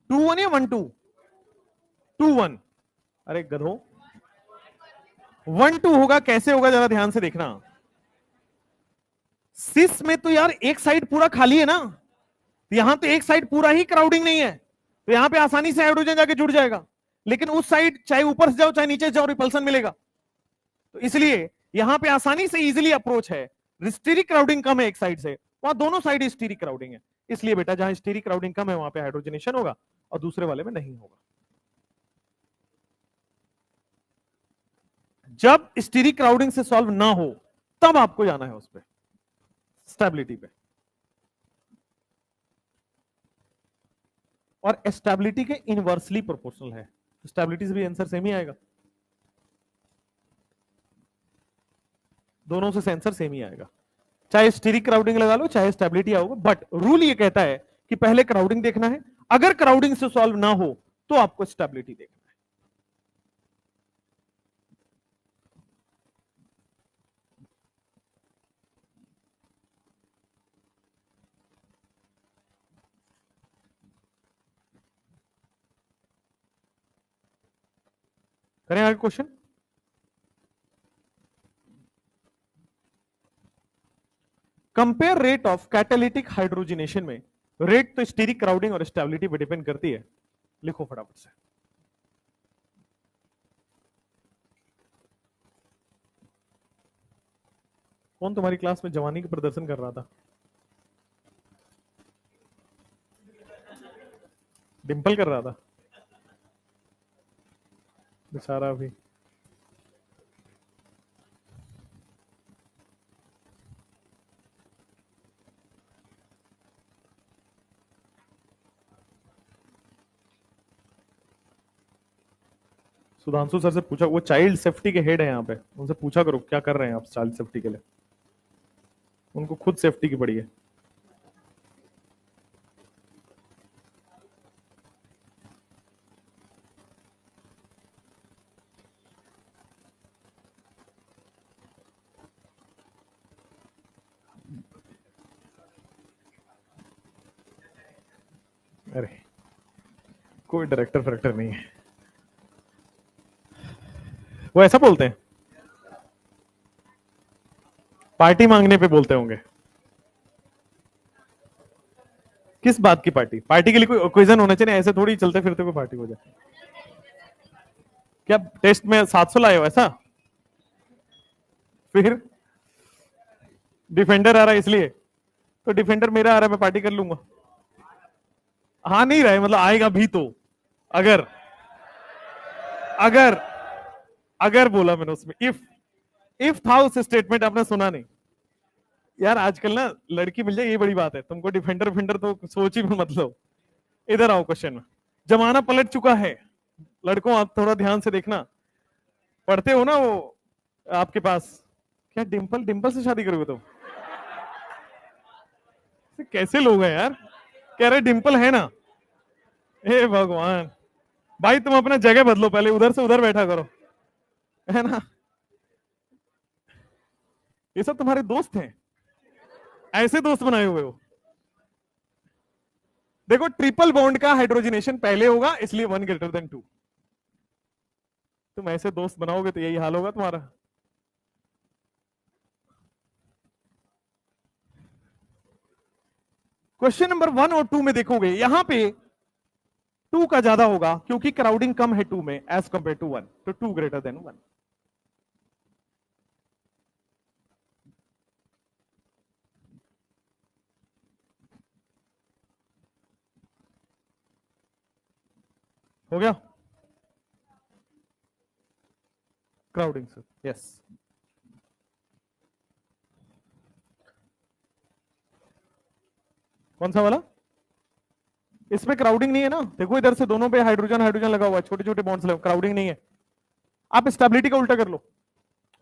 2 1 या 1 2, 2 1, अरे गधो 1 2 होगा, कैसे होगा जरा ध्यान से देखना। सिस में तो यार एक साइड पूरा खाली है ना, यहां तो एक साइड पूरा ही क्राउडिंग नहीं है, तो यहां पे आसानी से हाइड्रोजन जाके जुड़ जाएगा। लेकिन उस साइड चाहे ऊपर से जाओ चाहे नीचे से जाओ रिपल्सन मिलेगा, तो इसलिए यहां पे आसानी से इजीली अप्रोच है। स्टीरिक क्राउडिंग कम है एक साइड से, वहां दोनों साइड स्टीरिक क्राउडिंग है, इसलिए बेटा जहां स्टीरिक क्राउडिंग कम है वहां पे हाइड्रोजनेशन होगा और दूसरे वाले में नहीं होगा। जब स्टीरिक क्राउडिंग से सॉल्व ना हो तब आपको जाना है उस पर, स्टेबिलिटी पे। और स्टेबिलिटी के इनवर्सली प्रोपोर्शनल है, स्टेबिलिटी से भी आंसर सेम ही आएगा, दोनों से आंसर सेम ही आएगा, चाहे स्टीरिक क्राउडिंग लगा लो चाहे स्टेबिलिटी आओगे। बट रूल ये कहता है कि पहले क्राउडिंग देखना है, अगर क्राउडिंग से सॉल्व ना हो तो आपको स्टेबिलिटी देखना है। करें आगे question. Compare rate of catalytic hydrogenation में, रेट तो स्टीरिक क्राउडिंग और स्टेबिलिटी पे डिपेंड करती है, लिखो फटाफट से। कौन तुम्हारी क्लास में जवानी का प्रदर्शन कर रहा था? डिंपल कर रहा था बेचारा भी। सुधांशु सर से पूछा, वो चाइल्ड सेफ्टी के हेड है यहाँ पे, उनसे पूछा करो क्या कर रहे हैं आप चाइल्ड सेफ्टी के लिए, उनको खुद सेफ्टी की पड़ी है। अरे कोई डायरेक्टर फैक्टर नहीं है, वो ऐसा बोलते हैं, पार्टी मांगने पे बोलते होंगे। किस बात की पार्टी? पार्टी के लिए कोई ओकेजन होना चाहिए, ऐसे थोड़ी चलते फिरते कोई पार्टी हो जाए। क्या टेस्ट में 700 लाए हो ऐसा? फिर डिफेंडर आ रहा है इसलिए, तो डिफेंडर मेरा आ रहा है, मैं पार्टी कर लूंगा। हाँ नहीं रहे मतलब आएगा भी तो, अगर अगर अगर बोला मैंने उसमें, इफ था उस स्टेटमेंट, आपने सुना नहीं यार। आजकल ना लड़की मिल जाए ये बड़ी बात है, तुमको डिफेंडर फिंडर तो सोच ही मत लो। इधर आओ क्वेश्चन में। जमाना पलट चुका है लड़कों, आप थोड़ा ध्यान से देखना, पढ़ते हो ना वो आपके पास, क्या डिंपल डिंपल से शादी करोगे तुम? कैसे लोग हैं यार, कह रहे डिंपल है ना। हे भगवान, भाई तुम अपना जगह बदलो, पहले उधर से उधर बैठा करो, है ना। ये सब तुम्हारे दोस्त हैं, ऐसे दोस्त बनाए हुए हो। देखो ट्रिपल बॉन्ड का हाइड्रोजनेशन पहले होगा, इसलिए 1 > 2। तुम ऐसे दोस्त बनाओगे तो यही हाल होगा तुम्हारा। क्वेश्चन नंबर 1 और 2 में देखोगे, यहां पे 2 का ज्यादा होगा क्योंकि क्राउडिंग कम है 2 में एज कंपेयर टू 1, तो 2 > 1। हो गया क्राउडिंग सर, यस। कौन सा वाला? इसमें क्राउडिंग नहीं है ना, देखो इधर से दोनों पे हाइड्रोजन हाइड्रोजन लगा हुआ है, छोटे छोटे बॉन्ड्स लगे, क्राउडिंग नहीं है। आप स्टेबिलिटी का उल्टा कर लो,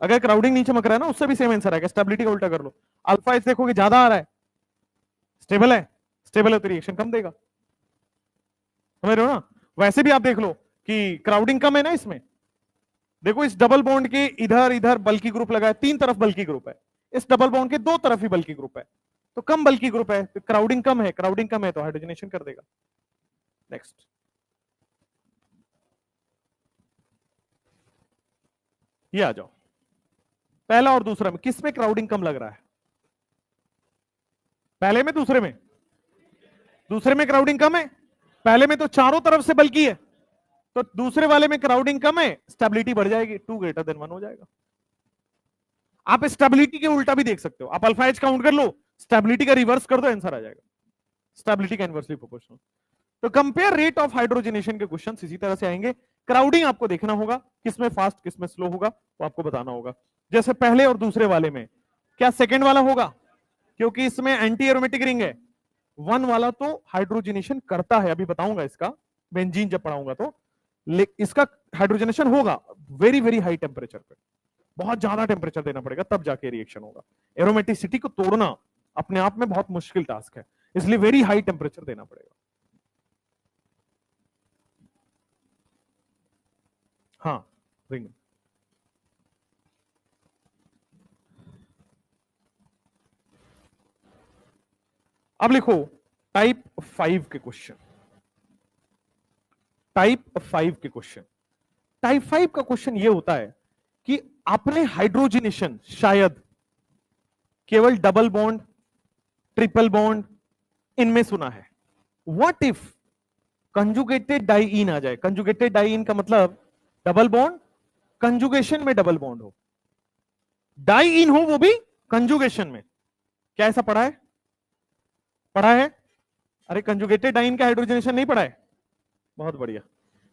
अगर क्राउडिंग नहीं चमक रहा है ना, उससे भी सेम आंसर आएगा। स्टेबिलिटी का उल्टा कर लो, अल्फा इस देखोगे ज्यादा आ रहा है, स्टेबल है, स्टेबल है तो रिएक्शन कम देगा, समझ रहे हो ना। वैसे भी आप देख लो कि क्राउडिंग कम है ना इसमें, देखो इस डबल बॉन्ड के इधर इधर बल्कि ग्रुप लगा है, 3 तरफ बल्कि ग्रुप है, इस डबल बॉन्ड के 2 तरफ ही बल्कि ग्रुप है, तो कम बल्कि ग्रुप है, तो क्राउडिंग कम है, क्राउडिंग कम है तो हाइड्रोजनेशन कर देगा। नेक्स्ट, ये आ जाओ, पहला और दूसरा में किस में क्राउडिंग कम लग रहा है? पहले में दूसरे में? दूसरे में क्राउडिंग कम है, पहले में तो चारों तरफ से बल्कि है, तो दूसरे वाले में क्राउडिंग कम है, स्टेबिलिटी बढ़ जाएगी, 2 > 1 हो जाएगा। आप स्टेबिलिटी के उल्टा भी देख सकते हो, आप अल्फा एच काउंट कर लो, स्टेबिलिटी का रिवर्स कर दो, आंसर आ जाएगा, स्टेबिलिटी का इनवर्सली प्रोपोर्शनल। तो कंपेयर रेट ऑफ हाइड्रोजनेशन के क्वेश्चन इसी तरह से आएंगे। क्राउडिंग आपको देखना होगा, किसमें फास्ट किसमें स्लो होगा वो आपको बताना होगा। जैसे पहले और दूसरे वाले में, क्या सेकेंड वाला होगा? क्योंकि इसमें एंटी एरोमेटिक रिंग है। 1 वाला तो हाइड्रोजनेशन करता है, अभी बताऊंगा इसका, बेंजीन जब पढ़ाऊंगा तो। इसका हाइड्रोजनेशन होगा वेरी वेरी हाई टेम्परेचर पे, बहुत ज्यादा टेम्परेचर देना पड़ेगा तब जाके रिएक्शन होगा। एरोमेटिसिटी को तोड़ना अपने आप में बहुत मुश्किल टास्क है, इसलिए वेरी हाई टेम्परेचर देना पड़ेगा। हाँ रिंग, अब लिखो टाइप 5 के क्वेश्चन, टाइप 5 के क्वेश्चन। टाइप 5 का क्वेश्चन ये होता है कि आपने हाइड्रोजनेशन शायद केवल डबल बॉन्ड, ट्रिपल बॉन्ड इनमें सुना है। व्हाट इफ कंजुगेटेड डाइईन आ जाए? कंजुगेटेड डाइईन का मतलब डबल बॉन्ड, कंजुगेशन में डबल बॉन्ड हो, डाइईन हो वो भी कंजुगेशन में। क्या ऐसा पढ़ा है? पढ़ा है? अरे कंजुगेटेड डाइईन का हाइड्रोजनेशन नहीं पढ़ा है? बहुत बढ़िया,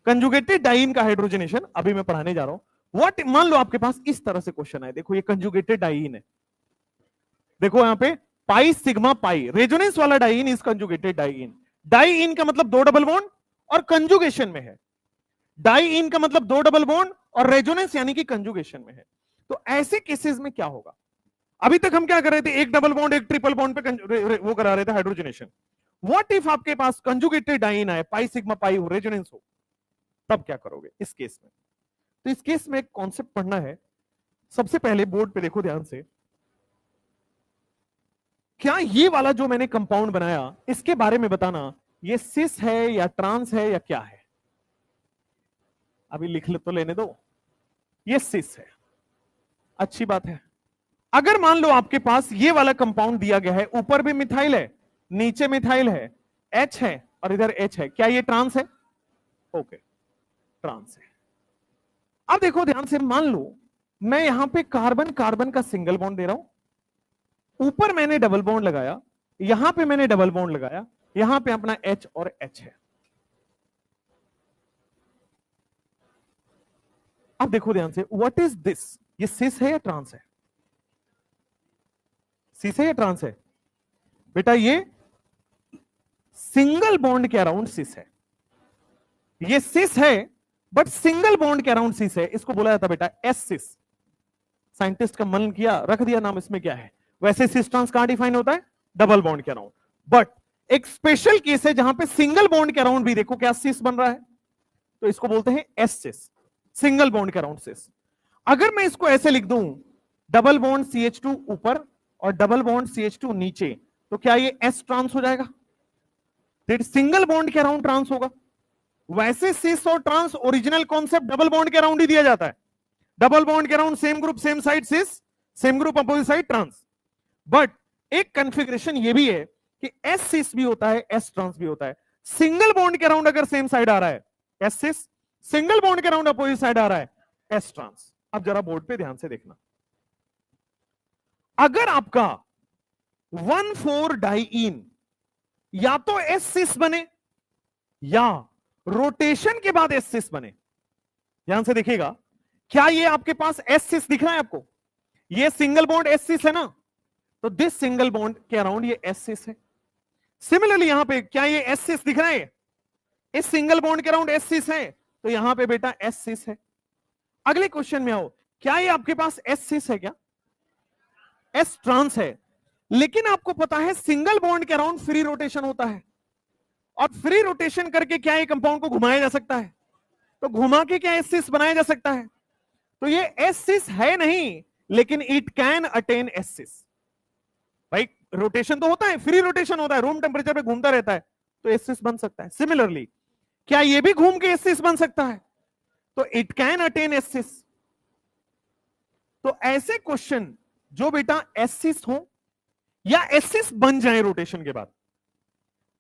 कंजुगेटेड डाइईन का हाइड्रोजनेशन अभी मैं पढ़ाने जा रहा हूं। व्हाट, मान लो आपके पास इस तरह से क्वेश्चन है, देखो ये कंजुगेटेड डाइईन है, देखो यहां पे पाई सिग्मा पाई, रेजोनेंस वाला diene is conjugated diene. Diene का मतलब 2 डबल बॉन्ड और कंजुगेशन में है, डाइईन का मतलब 2 डबल बॉन्ड और रेजोनेंस यानी कि कंजुगेशन में है। तो ऐसे केसेस में क्या होगा? अभी तक हम क्या कर रहे थे, एक डबल बॉन्ड एक ट्रिपल बॉन्ड पे वो करा रहे थे हाइड्रोजनेशन। व्हाट इफ आपके पास कंजुगेटेड डाइईन आए, पाई सिग्मा पाई हो, रेजोनेंस हो, तब क्या करोगे इस केस में? तो इस केस में एक कॉन्सेप्ट पढ़ना है। सबसे पहले बोर्ड पे देखो ध्यान से, क्या ये वाला जो मैंने कंपाउंड बनाया इसके बारे में बताना ये सिस है या ट्रांस है या क्या है? अभी लिख तो लेने दो। ये सिस है, अच्छी बात है। अगर मान लो आपके पास ये वाला कंपाउंड दिया गया है, ऊपर भी मिथाइल है, नीचे मिथाइल है, H है और इधर H है, क्या ये ट्रांस है? ओके, ट्रांस है। अब देखो ध्यान से, मान लो मैं यहां पे कार्बन कार्बन का सिंगल बॉन्ड दे रहा हूं, ऊपर मैंने डबल बॉन्ड लगाया, यहां पे मैंने डबल बॉन्ड लगाया, यहां पे अपना H और H है। अब देखो ध्यान से, व्हाट इज दिस? ये सिस है या ट्रांस है? सिस है या ट्रांस है? बेटा ये सिंगल बॉन्ड के अराउंड सिस है। ये सिस है बट सिंगल बॉन्ड के अराउंड सिस है, इसको बोला जाता बेटा एस सिस। साइंटिस्ट का मन किया, रख दिया नाम, इसमें क्या है। वैसे सिस ट्रांस कहां डिफाइन होता है? डबल बॉन्ड के अराउंड। बट एक स्पेशल केस है जहां पे सिंगल बॉन्ड के अराउंड भी देखो क्या सिस बन रहा है, तो इसको बोलते हैं एस सिस, सिंगल बॉन्ड के अराउंड सिस। अगर मैं इसको ऐसे लिख दूं, डबल बॉन्ड CH2 ऊपर और डबल बॉन्ड CH2 नीचे, तो क्या ये एस ट्रांस हो जाएगा? सिंगल बॉन्ड के अराउंड ट्रांस होगा। वैसे सिस और trans original concept double bond के अराउंड ही दिया जाता है। डबल बॉन्ड के around same group same side cis, same group opposite side trans. But एक कॉन्फ़िगरेशन ये भी है कि एस सिस भी होता है, एस ट्रांस भी होता है। सिंगल बॉन्ड के अराउंड अगर सेम साइड आ रहा है एस सिस, सिंगल बॉन्ड के अराउंड अपोजिट साइड आ रहा है एस ट्रांस। अब जरा बोर्ड पे ध्यान से देखना, अगर आपका 1,4 डाइईन या तो एस सिस बने या रोटेशन के बाद एस सिस बने, ध्यान से देखिएगा, क्या ये आपके पास एस सिस दिख रहा है आपको? ये सिंगल बॉन्ड एस सिस है ना, तो दिस सिंगल बॉन्ड के अराउंड ये एस सिस है। सिमिलरली यहां पे क्या ये एस सिस दिख रहा है? इस सिंगल बॉन्ड के अराउंड एस सिस है, तो यहां पे बेटा एस सिस है। अगले क्वेश्चन में आओ, क्या ये आपके पास एस सिस है? क्या एस ट्रांस है? लेकिन आपको पता है सिंगल बॉन्ड के अराउंड फ्री रोटेशन होता है, और फ्री रोटेशन करके क्या ये कंपाउंड को घुमाया जा सकता है? तो घुमा के क्या एस सिस बनाया जा सकता है? तो ये एस सिस है नहीं, लेकिन इट कैन अटेन एस सिस। भाई रोटेशन तो होता है, फ्री रोटेशन होता है, रूम टेम्परेचर पे घूमता रहता है, तो एस सिस बन सकता है। सिमिलरली क्या ये भी घूम के एस सिस बन सकता है? तो इट कैन अटेन एस सिस। तो ऐसे क्वेश्चन जो बेटा एस सिस हो या एस सिस बन जाए रोटेशन के बाद,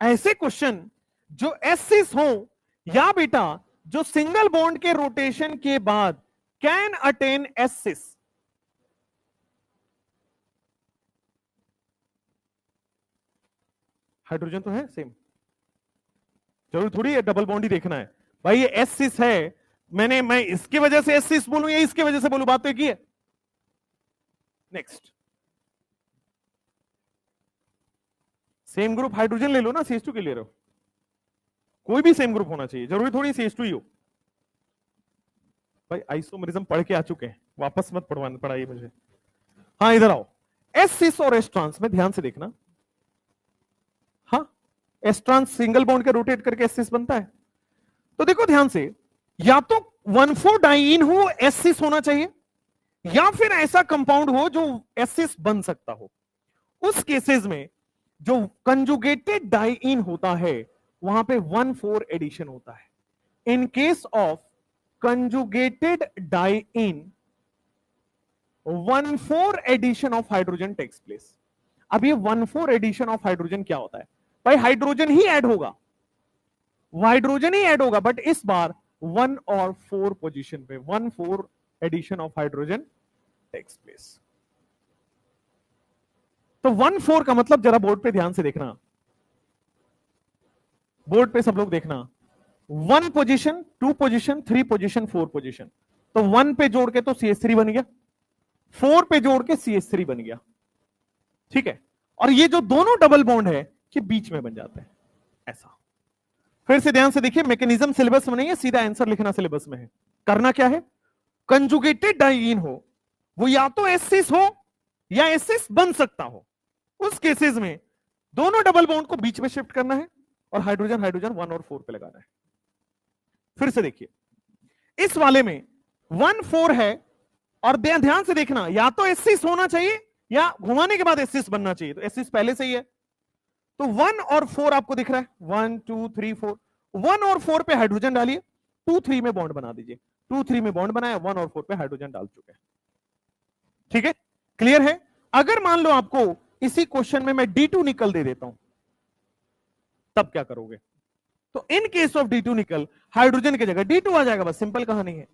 ऐसे क्वेश्चन जो एस सिस हो या बेटा जो सिंगल बॉन्ड के रोटेशन के बाद can attain S cis, hydrogen तो है सेम, जरूर थोड़ी है डबल बॉन्ड ही देखना है। भाई ये एस सिस है, मैं इसकी वजह से एस सिस बोलूं या इसकी वजह से बोलूं, बात तो एक ही है। नेक्स्ट, सेम ग्रुप हाइड्रोजन ले लो ना, CH2 के ले रहे हो, कोई भी सेम ग्रुप होना चाहिए, जरूरी थोड़ी CH2 ही हो। भाई आइसोमरिज्म पढ़ के आ चुके हैं, वापस मत पढ़वाना पढ़ाइए मुझे। हाँ इधर आओ, एस सिस और एस ट्रांस में ध्यान से देखना। हाँ एस ट्रांस सिंगल बॉन्ड के रोटेट करके एस सिस बनता है। तो देखो ध्यान से, या तो 1,4 डाइईन हो एस सिस होना चाहिए, या फिर ऐसा कंपाउंड हो जो एस सिस बन सकता हो। उस केसेस में जो कंजुगेटेड डाइईन होता है वहां पे 1,4 एडिशन होता है। In case of conjugated diene 1,4 addition of hydrogen takes place. अब ये 1,4 एडिशन ऑफ हाइड्रोजन क्या होता है? भाई हाइड्रोजन ही ऐड होगा, हाइड्रोजन ही ऐड होगा, बट इस बार 1 और 4 पोजीशन पे 1,4 addition of hydrogen takes place. तो 1,4 का मतलब जरा बोर्ड पे ध्यान से देखना, बोर्ड पे सब लोग देखना, 1 पोजीशन, 2 पोजीशन, 3 पोजीशन, 4 पोजीशन। तो 1 पे जोड़ के तो CH3 बन गया, 4 पे जोड़ के CH3 बन गया, ठीक है। और ये जो दोनों डबल बॉन्ड है कि बीच में बन जाते हैं ऐसा। फिर से ध्यान से देखिए, मैकेनिज्म सिलेबस में नहीं है, सीधा आंसर लिखना सिलेबस में है। करना क्या है, कंजुगेटेड डाइईन हो वो या तो एस सिस हो या एस सिस बन सकता हो। उस केसेस में दोनों डबल बॉन्ड को बीच में शिफ्ट करना है और हाइड्रोजन हाइड्रोजन 1 और 4 पे लगाना है। फिर से देखिए, इस वाले में 1,4 है और ध्यान से देखना, या तो एस सिस होना चाहिए या घुमाने के बाद एस सिस बनना चाहिए। तो एस सिस पहले से ही है, तो 1 और 4 आपको दिख रहा है, 1 2 3 4, 1 और 4 पे हाइड्रोजन डालिए, 2 3 में बॉन्ड बना दीजिए, 2 3 में बॉन्ड बनाया, 1 और 4 पे हाइड्रोजन डाल चुके हैं। ठीक है, क्लियर है। अगर मान लो आपको इसी क्वेश्चन में मैं D2 निकल दे देता हूं, तब क्या करोगे? तो इन केस ऑफ D2 निकल, हाइड्रोजन की जगह D2 आ जाएगा, बस सिंपल कहानी है।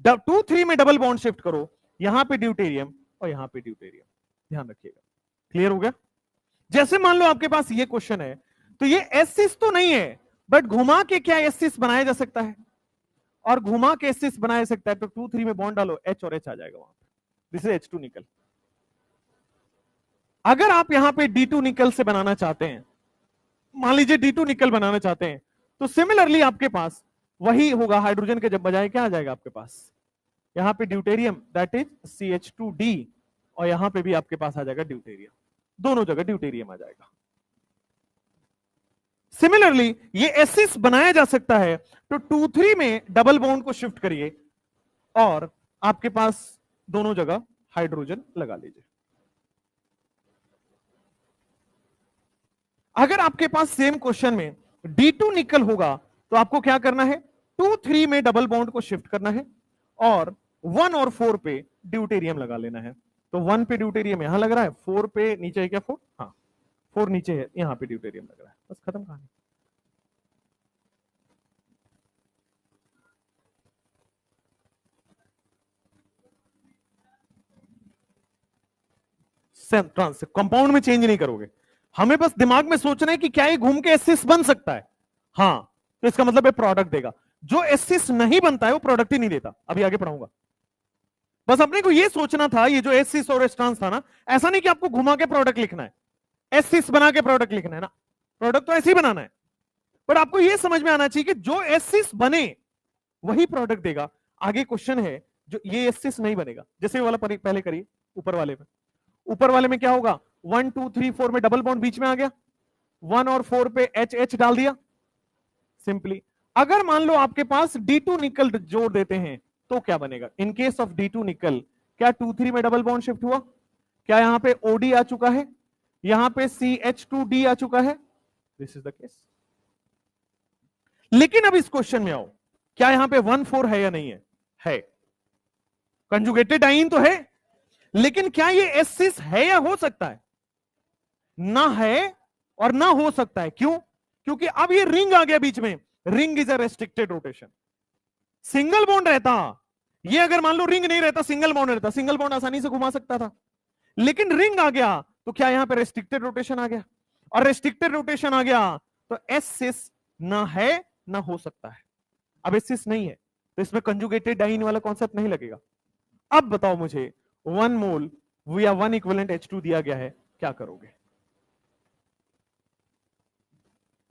2 3 में डबल बॉन्ड शिफ्ट करो, यहां पे ड्यूटेरियम और यहां पे ड्यूटेरियम, ध्यान रखिएगा। क्लियर हो गया? जैसे मान लो आपके पास ये क्वेश्चन है, तो ये एसिस तो नहीं है, बट घुमा के क्या एसिस बनाया जा सकता है? और घुमा के एसिस बनाया जा सकता है, तो 2 3 में बॉन्ड डालो, H और H आ जाएगा वहां पे, दिस इज H2 निकल। अगर आप यहां पे D2 निकल से बनाना चाहते हैं, मान लीजिए D2 निकल बनाना चाहते हैं, तो सिमिलरली आपके पास वही होगा, हाइड्रोजन के जब बजाय क्या आ जाएगा आपके पास, यहां पे ड्यूटेरियम, दैट इज CH2D, और यहां पे भी आपके पास आ जाएगा ड्यूटेरियम, दोनों जगह ड्यूटेरियम आ जाएगा। सिमिलरली ये एसिस बनाया जा सकता है, तो 2 3 में डबल बॉन्ड को शिफ्ट करिए और आपके पास दोनों जगह हाइड्रोजन लगा लीजिए। अगर आपके पास सेम क्वेश्चन में D2 निकल होगा, तो आपको क्या करना है, 2 3 में डबल बॉन्ड को शिफ्ट करना है और 1 और 4 पे ड्यूटेरियम लगा लेना है। तो 1 पे ड्यूटेरियम यहां लग रहा है, 4 पे नीचे है क्या, 4, हाँ 4 नीचे है, यहां पे ड्यूटेरियम लग रहा है, बस खत्म कहानी। कंपाउंड में चेंज नहीं करोगे, हमें बस दिमाग में सोचना है कि क्या ये घूम के एसिस बन सकता है, हाँ, तो इसका मतलब ये प्रोडक्ट देगा। जो एसिस नहीं बनता है वो प्रोडक्ट ही नहीं देता, अभी आगे पढ़ाऊंगा। बस अपने को ये सोचना था, ये जो एसिस और एस्ट्रांस था ना, ऐसा नहीं कि आपको घुमा के प्रोडक्ट लिखना है, एसिस बना के प्रोडक्ट लिखना है ना, प्रोडक्ट तो ऐसे ही बनाना है, पर आपको ये समझ में आना चाहिए कि जो एसिस बने वही प्रोडक्ट देगा। आगे क्वेश्चन है, जो ये एसिस नहीं बनेगा, जैसे वाला पहले करिए, ऊपर वाले में, ऊपर वाले में क्या होगा, 1 2 3 4 में डबल बॉन्ड बीच में आ गया, 1 और 4 पे H H डाल दिया सिंपली। अगर मान लो आपके पास D2 निकल जोड़ देते हैं, तो क्या बनेगा? इन केस ऑफ D2 निकल, क्या 2 3 में डबल बॉन्ड शिफ्ट हुआ? क्या यहां पे OD आ चुका है, यहां पे CH2D आ चुका है? This is the case. लेकिन अब इस क्वेश्चन में आओ, क्या यहां पे 1 4 है या नहीं है? है, कंजुगेटेड डाइन तो है, लेकिन क्या ये एसिस है या हो सकता है? ना है और ना हो सकता है। क्यों? क्योंकि अब ये रिंग आ गया बीच में, ring is a restricted rotation. Single bond रहता, ये अगर मान लो रिंग नहीं रहता, सिंगल बॉन्ड रहता, सिंगल बॉन्ड आसानी से घुमा सकता था, लेकिन रिंग आ गया, तो क्या यहां पे रेस्ट्रिक्टेड रोटेशन आ गया, और रेस्ट्रिक्टेड रोटेशन आ गया तो एसिस ना है ना हो सकता है। अब एसिस नहीं है, तो इसमें कंजुगेटेड डाइन वाला कॉन्सेप्ट नहीं लगेगा। अब बताओ मुझे, 1 मोल या 1 इक्विवेलेंट H2 दिया गया है, क्या करोगे?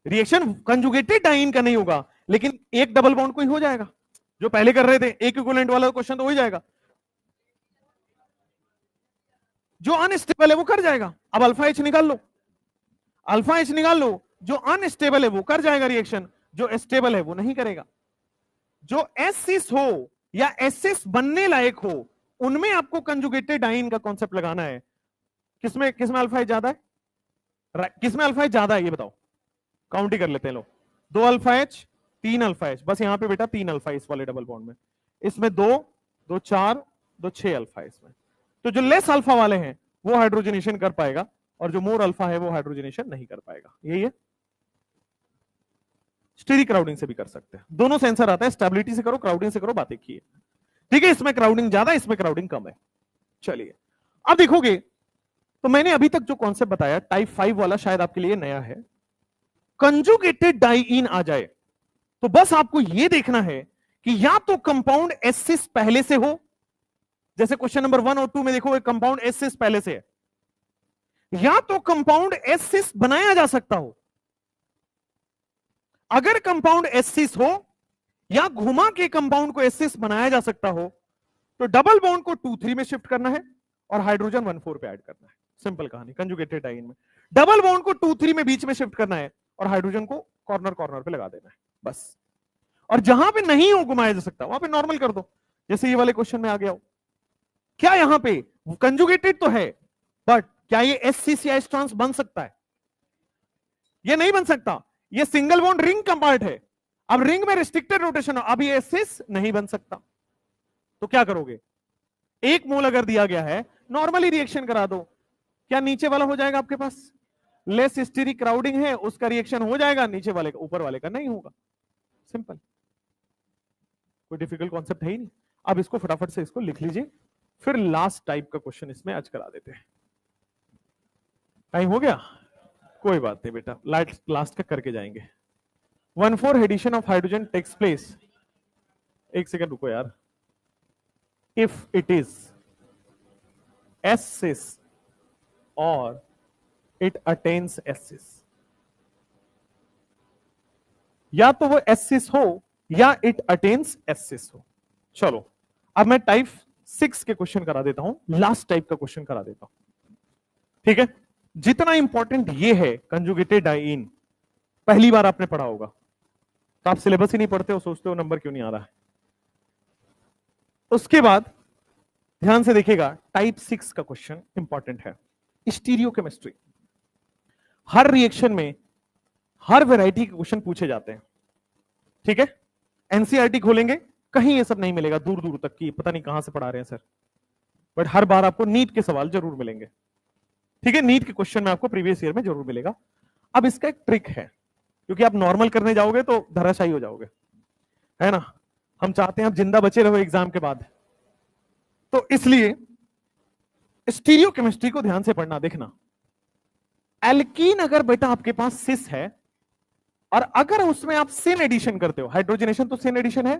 रिएक्शन कंजुगेटेड डाइन का नहीं होगा, लेकिन एक डबल बॉन्ड को ही हो जाएगा, जो पहले कर रहे थे, एक इक्विवेलेंट वाला क्वेश्चन तो हो ही जाएगा। जो अनस्टेबल है वो कर जाएगा। अब अल्फा H निकाल लो, अल्फा H निकाल लो, जो अनस्टेबल है वो कर जाएगा रिएक्शन, जो स्टेबल है वो नहीं करेगा। जो एसिस हो या एसिस बनने लायक हो, उनमें आपको कंजुगेटेड डाइन का कॉन्सेप्ट लगाना है। किसमें किसमें अल्फा H ज्यादा है, किसमें अल्फा H ज्यादा है, ये बताओ, काउंट ही कर लेते हैं लोग। 2 अल्फा H 3 अल्फा H, बस यहां पे बेटा 3 अल्फा इस वाले डबल बॉन्ड में, इसमें 2 2 4 2 6 अल्फा इसमें। तो जो लेस अल्फा वाले हैं वो हाइड्रोजनेशन कर पाएगा, और जो मोर अल्फा है वो हाइड्रोजनेशन नहीं कर पाएगा। यही है। स्टेरिक क्राउडिंग से भी कर सकते हैं, दोनों सेंसर आता है, स्टेबिलिटी से करो, क्राउडिंग से करो, बातें की है। ठीक है, इसमें क्राउडिंग ज्यादा, इसमें क्राउडिंग कम है। चलिए अब देखोगे, तो मैंने अभी तक जो कॉन्सेप्ट बताया टाइप 5 वाला शायद आपके लिए नया है। कंजुगेटेड डाइईन आ जाए तो बस आपको यह देखना है कि या तो कंपाउंड एसिस पहले से हो, जैसे क्वेश्चन नंबर 1 और 2 में देखो कंपाउंड एसिस पहले से है, या तो कंपाउंड एसिस बनाया जा सकता हो। अगर कंपाउंड एसिस हो या घुमा के कंपाउंड को एसिस बनाया जा सकता हो, तो डबल बॉन्ड को 2 3 में शिफ्ट करना है और हाइड्रोजन 1 4 पे ऐड करना है। सिंपल कहानी कंजुगेटेड डाइईन में डबल बॉन्ड को 2 3 में बीच में शिफ्ट करना है और हाइड्रोजन को कॉर्नर कॉर्नर पे लगा देना है बस। और जहां पे नहीं हो घुमाया जा सकता वहां पे नॉर्मल कर दो, जैसे ये वाले क्वेश्चन में आ गया हो। क्या यहां पे कंजुगेटेड तो है, बट क्या ये एसिस या एस्ट्रांस बन सकता है? ये नहीं बन सकता, ये सिंगल बॉन्ड रिंग का पार्ट है। अब रिंग में रिस्ट्रिक्टेड रोटेशन, अब ये सिस नहीं बन सकता, तो क्या करोगे? एक मोल अगर दिया गया है, नॉर्मली रिएक्शन करा दो, क्या नीचे वाला हो जाएगा आपके पास? लेस स्टीरिक क्राउडिंग है, उसका रिएक्शन हो जाएगा, नीचे वाले का, ऊपर वाले का नहीं होगा। सिंपल, कोई डिफिकल्ट कॉन्सेप्ट है ही नहीं। अब इसको फटाफट से इसको लिख लीजिए, फिर लास्ट टाइप का क्वेश्चन इसमें आज करा देते हैं। टाइम हो गया, कोई बात नहीं बेटा, लास्ट का करके जाएंगे। 1,4 addition of hydrogen takes place, एक सेकंड रुको यार, if it is S cis और इट अटेन्स एस सिस, या तो वो एस सिस हो या इट अटेन्स एस सिस हो। चलो अब मैं टाइप 6 के क्वेश्चन करा देता हूं, लास्ट टाइप का क्वेश्चन करा देता हूं, ठीक है? जितना इंपॉर्टेंट ये है कंजुगेटेड डाइईन, पहली बार आपने पढ़ा होगा, तो आप सिलेबस ही नहीं पढ़ते हो, सोचते हो नंबर क्यों नहीं आ रहा है। उसके बाद ध्यान से देखिएगा, टाइप 6 का क्वेश्चन इंपॉर्टेंट है, स्टीरियोकेमिस्ट्री। हर रिएक्शन में हर वैरायटी के क्वेश्चन पूछे जाते हैं, ठीक है? एनसीईआरटी खोलेंगे, कहीं ये सब नहीं मिलेगा, दूर दूर तक की पता नहीं कहां से पढ़ा रहे हैं सर, बट हर बार आपको नीट के सवाल जरूर मिलेंगे, ठीक है? नीट के क्वेश्चन में आपको प्रीवियस ईयर में जरूर मिलेगा। अब इसका एक ट्रिक है, क्योंकि आप नॉर्मल करने जाओगे तो धराशायी हो जाओगे, है ना? हम चाहते हैं आप जिंदा बचे रहो एग्जाम के बाद, तो इसलिए स्टीरियोकेमिस्ट्री को ध्यान से पढ़ना। देखना, एल्कीन अगर बेटा आपके पास सिस है और अगर उसमें आप सिन एडिशन करते हो, हाइड्रोजनेशन तो सिन एडिशन है,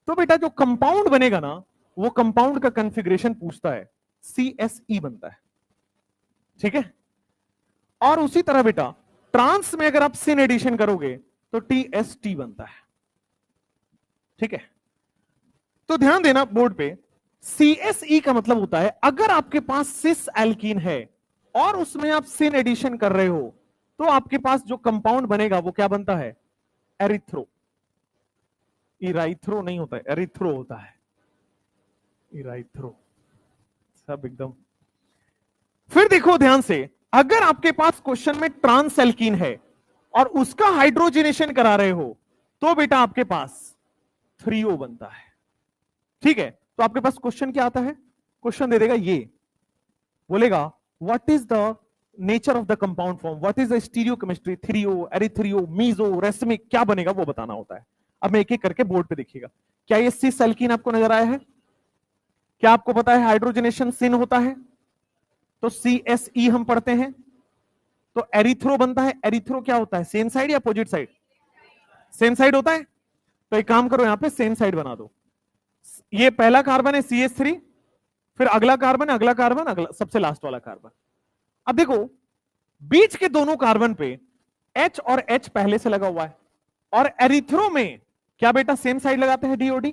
तो बेटा जो कंपाउंड बनेगा ना, वो कंपाउंड का कॉन्फ़िगरेशन पूछता है, CSE बनता है, ठीक है? और उसी तरह बेटा ट्रांस में अगर आप सिन एडिशन करोगे तो TST बनता है, ठीक है? तो ध्यान देना बोर्ड पे, CSE का मतलब होता है अगर आपके पास सिस एल्कीन है और उसमें आप सिन एडिशन कर रहे हो, तो आपके पास जो कंपाउंड बनेगा वो क्या बनता है? एरिथ्रो। इराइथ्रो नहीं होता है, एरिथ्रो होता है, इराइथ्रो, सब एकदम। फिर देखो ध्यान से, अगर आपके पास क्वेश्चन में ट्रांस एल्कीन है और उसका हाइड्रोजनेशन करा रहे हो, तो बेटा आपके पास 3O बनता है, ठीक है? तो आपके पास क्वेश्चन क्या आता है? क्वेश्चन दे देगा, ये बोलेगा what is the nature of the compound form, what is the stereochemistry, 3O, erythro, meso, racemic, क्या बनेगा वो बताना होता है। अब मैं एक एक करके बोर्ड पे देखिएगा। क्या ये सिस एल्कीन आपको नजर आया है? क्या आपको पता है हाइड्रोजनेशन सिन होता है? तो CSE हम पढ़ते हैं, तो एरिथ्रो बनता है। एरिथ्रो क्या होता है, सेम साइड या अपोजिट साइड? सेम साइड होता है। तो एक काम करो, यहां पे सेम साइड बना दो। ये पहला कार्बन है CH3, फिर अगला कार्बन है, अगला कार्बन, अगला सबसे लास्ट वाला कार्बन। अब देखो बीच के दोनों कार्बन पे H और H पहले से लगा हुआ है, और एरिथ्रो में क्या बेटा सेम साइड लगाते हैं, DOD।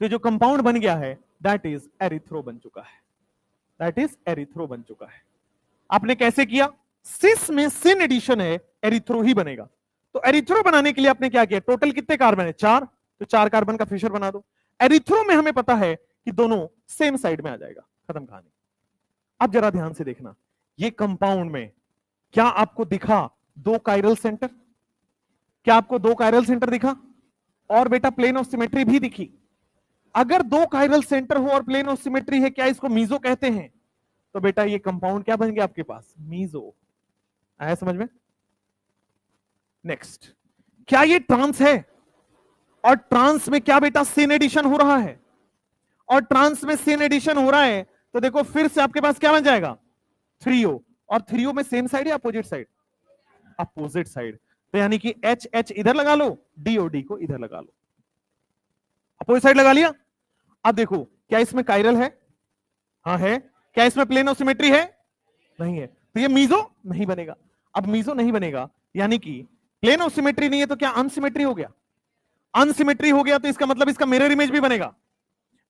तो जो कंपाउंड बन गया है दैट इज एरिथ्रो बन चुका है, दैट इज एरिथ्रो बन चुका है। आपने कैसे किया? सिस में सिन एडिशन है, एरिथ्रो ही बनेगा। तो एरिथ्रो बनाने के लिए आपने क्या किया? टोटल कितने कार्बन है? 4, तो 4 कार्बन का फिशर बना दो। एरिथ्रो में हमें पता है कि दोनों सेम साइड में आ जाएगा, खत्म कहानी। अब जरा ध्यान से देखना, ये कंपाउंड में क्या आपको दिखा 2 कायरल सेंटर? क्या आपको 2 कायरल सेंटर दिखा? और बेटा प्लेन ऑफ सिमेट्री भी दिखी। अगर 2 कायरल सेंटर हो और प्लेन ऑफ सिमेट्री है, क्या इसको मीजो कहते हैं? तो बेटा ये कंपाउंड क्या बन गया आपके पास? मीजो। आया समझ में? नेक्स्ट, क्या ये ट्रांस है? और ट्रांस में क्या बेटा सिन एडिशन हो रहा है? और ट्रांस में सिन एडिशन हो रहा है, तो देखो फिर से आपके पास क्या बन जाएगा? 3O। और 3O में सेम साइड या अपोजिट साइड? Opposite side. तो यानी कि H इधर लगा लो, DOD को इधर लगा लो, अपोजिट साइड लगा लिया। अब देखो क्या इसमें कायरल है? हाँ है। क्या इसमें प्लेन ऑफ सिमेट्री है? नहीं है। तो ये मीजो नहीं बनेगा। अब मीजो नहीं बनेगा यानी कि प्लेन ऑफ सिमेट्री नहीं है, तो क्या अनसिमेट्री हो गया? अनसिमेट्री हो गया तो इसका मतलब इसका मिरर इमेज भी बनेगा।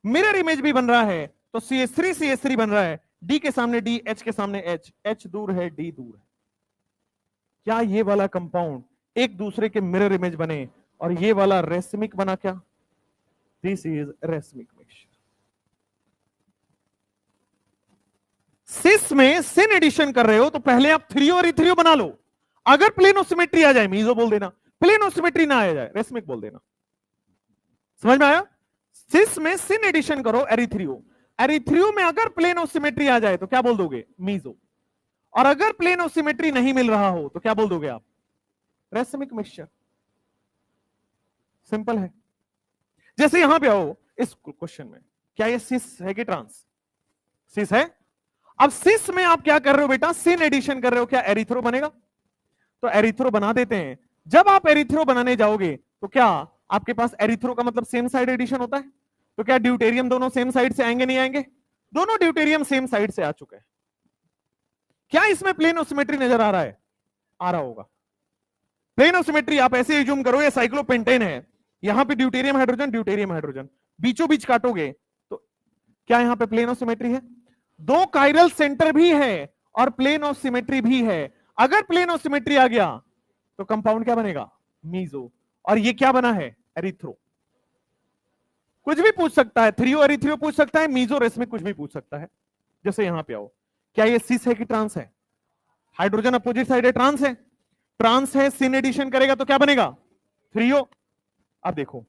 मिरर इमेज भी बन रहा है तो CH3 बन रहा है, D के सामने D, H के सामने H, H दूर है, D दूर है। क्या ये वाला कंपाउंड एक दूसरे के मिरर इमेज बने और ये वाला रेसमिक बना? क्या दिस इज रेसमिक मिक्सचर। सिस में सिन एडिशन कर रहे हो तो पहले आप 3O और 3O बना लो, अगर प्लेनोसिमेट्री आ जाए मीजो बोल देना, प्लेनोसिमेट्री ना आ जाए रेसमिक बोल देना। समझ में आया? सिस में सिन एडिशन करो एरिथ्रियो, एरिथ्रियो में अगर प्लेनोसिमेट्री आ जाए तो क्या बोल दोगे? मीजो। और अगर प्लेनोसिमेट्री नहीं मिल रहा हो तो क्या बोल दोगे आप? Racemic mixture. सिंपल है। जैसे यहां पे आओ इस क्वेश्चन में, क्या ये सिस है कि ट्रांस? सिस है। अब सिस में आप क्या कर रहे हो बेटा? सिन एडिशन कर रहे हो, क्या एरिथ्रो बनेगा? तो एरिथ्रो बना देते हैं। जब आप एरिथ्रो बनाने जाओगे तो क्या आपके पास एरिथ्रो का मतलब सेम साइड एडिशन होता है, तो क्या ड्यूटेरियम दोनों सेम साइड से आएंगे? नहीं आएंगे। दोनों ड्यूटेरियम सेम साइड से आ चुके हैं। क्या इसमें प्लेनोसिमेट्री नजर आ रहा है? आ रहा होगा। प्लेनोसिमेट्री आप ऐसे एज्यूम करो ये साइक्लोपेंटेन है, यहां पे ड्यूटेरियम हाइड्रोजन ड्यूटेरियम हाइड्रोजन, बीचों बीच काटोगे तो क्या यहां पे प्लेनोसिमेट्री है? दो कायरल सेंटर भी है और प्लेनोसिमेट्री भी है। अगर प्लेनोसिमेट्री आ गया तो कंपाउंड क्या बनेगा? मीजो। और ये क्या बना है? एरिथ्रो। कुछ भी पूछ सकता है, थ्रियो एरिथ्रियो पूछ सकता है, मीजो रेसमिक कुछ भी पूछ सकता है। जैसे यहां पे आओ, क्या ये सिस है कि ट्रांस है? हाइड्रोजन अपोजिट साइड है, ट्रांस है। ट्रांस है, सिन एडिशन करेगा तो क्या बनेगा? थ्रियो। अब देखो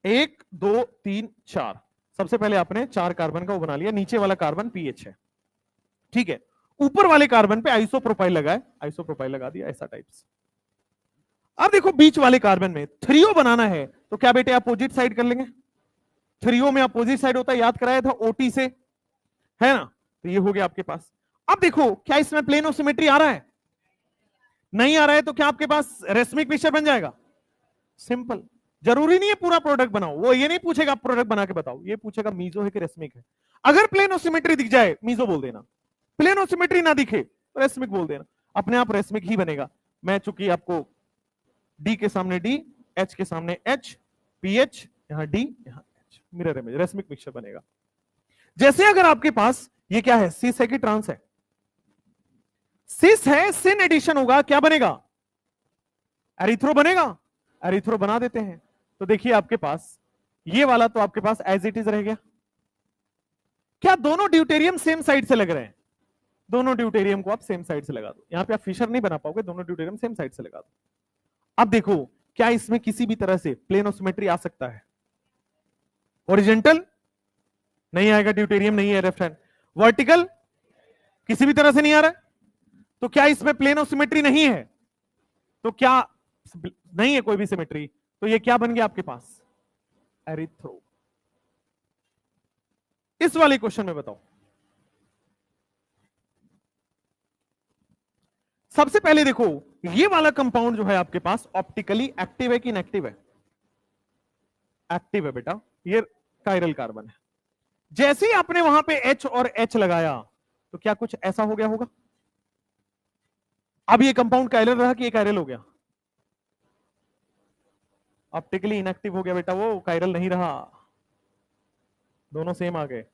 1 2 3 4, सबसे पहले आपने 4 कार्बन का वो बना लिया, नीचे वाला कार्बन पीएच है, ठीक है। ऊपर वाले कार्बन पे आइसोप्रोपाइल लगाए, आइसोप्रोपाइल लगा दिया ऐसा टाइप्स। अब देखो बीच वाले कार्बन में थ्रियो बनाना है तो क्या बेटे अपोजिट साइड कर लेंगे। थ्रियो में अपोजिट साइड होता है, याद कराया था ओटी से, है ना? तो ये हो गया आपके पास। अब देखो क्या इसमें प्लेनोसिमेट्री आ रहा है? नहीं आ रहा है तो क्या आपके पास रेसमिक मिक्सचर बन जाएगा? सिंपल। जरूरी नहीं है पूरा प्रोडक्ट बनाओ, वो ये नहीं पूछेगा आप प्रोडक्ट बना के बताओ, ये पूछेगा मीजो है कि रेसमिक है। अगर प्लेनोसिमेट्री दिख जाए मीजो बोल देना, प्लेनोसिमेट्री ना दिखे तो रेसमिक बोल देना, अपने आप रेसमिक ही बनेगा। मैं चूंकि आपको डी के सामने डी, एच के सामने एच, पीएच, यहां डी, यहां H, mirror image, racemic mixture बनेगा। जैसे अगर आपके पास ये क्या है? सिस है कि ट्रांस है? सिस है, सिन एडिशन होगा, क्या बनेगा? एरिथ्रो बनेगा। एरिथ्रो बना देते हैं तो देखिए आपके पास ये वाला तो आपके पास एज इट इज रह गया। क्या दोनों ड्यूटेरियम सेम साइड से लग रहे हैं? दोनों ड्यूटेरियम को आप सेम साइड से लगा दो, यहां पे आप फिशर नहीं बना पाओगे, दोनों ड्यूटेरियम सेम साइड से लगा दो। अब देखो क्या इसमें किसी भी तरह से प्लेनोसिमेट्री आ सकता है? ओरिजेंटल नहीं आएगा, ड्यूटेरियम नहीं है लेफ्ट हैंड। वर्टिकल किसी भी तरह से नहीं आ रहा है, तो क्या इसमें प्लेनोसिमेट्री नहीं है? तो क्या नहीं है कोई भी सिमेट्री, तो ये क्या बन गया आपके पास? एरिथ्रो। इस वाले क्वेश्चन में बताओ, सबसे पहले देखो ये वाला कंपाउंड जो है आपके पास ऑप्टिकली एक्टिव है कि इनएक्टिव है? एक्टिव है बेटा, ये कायरल कार्बन है। जैसे ही आपने वहां पे H और H लगाया तो क्या कुछ ऐसा हो गया होगा? अब ये कंपाउंड कायरल रहा कि ये कायरल हो गया? ऑप्टिकली इनएक्टिव हो गया बेटा, वो कायरल नहीं रहा, दोनों सेम आ गए।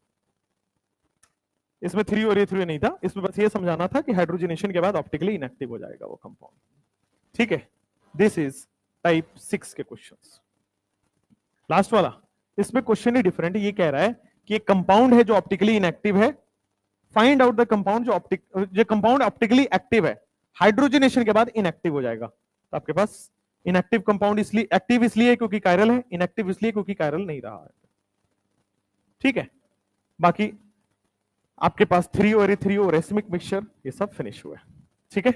इसमें 3 और ये 3 नहीं था, इसमें बस ये समझाना था कि हाइड्रोजनेशन के बाद ऑप्टिकली इनएक्टिव हो जाएगा वो कंपाउंड, ठीक है। दिस इज टाइप 6 के क्वेश्चंस। लास्ट वाला, इसमें क्वेश्चन ही डिफरेंट है, ये कह रहा है कि एक कंपाउंड है जो ऑप्टिकली इनएक्टिव है, फाइंड आउट द कंपाउंड जो कंपाउंड ऑप्टिकली एक्टिव है, हाइड्रोजनेशन के बाद इनएक्टिव हो जाएगा। तो आपके पास इनएक्टिव कंपाउंड इसलिए एक्टिव इसलिए क्योंकि कायरल है, इनएक्टिव इसलिए क्योंकि कायरल नहीं रहा है, ठीक है। बाकी आपके पास 3 और 3 रेसमिक मिक्सचर ये सब फिनिश हुआ है, ठीक है।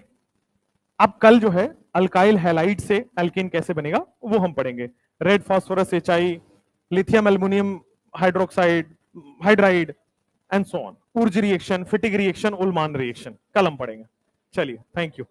अब कल जो है अल्काइल हैलाइड से एल्कीन कैसे बनेगा वो हम पढ़ेंगे। Red phosphorus HI, lithium aluminium hydroxide hydride and so on, Wurtz reaction, Fittig reaction, Ullmann reaction कल हम पढ़ेंगे। चलिए, थैंक यू।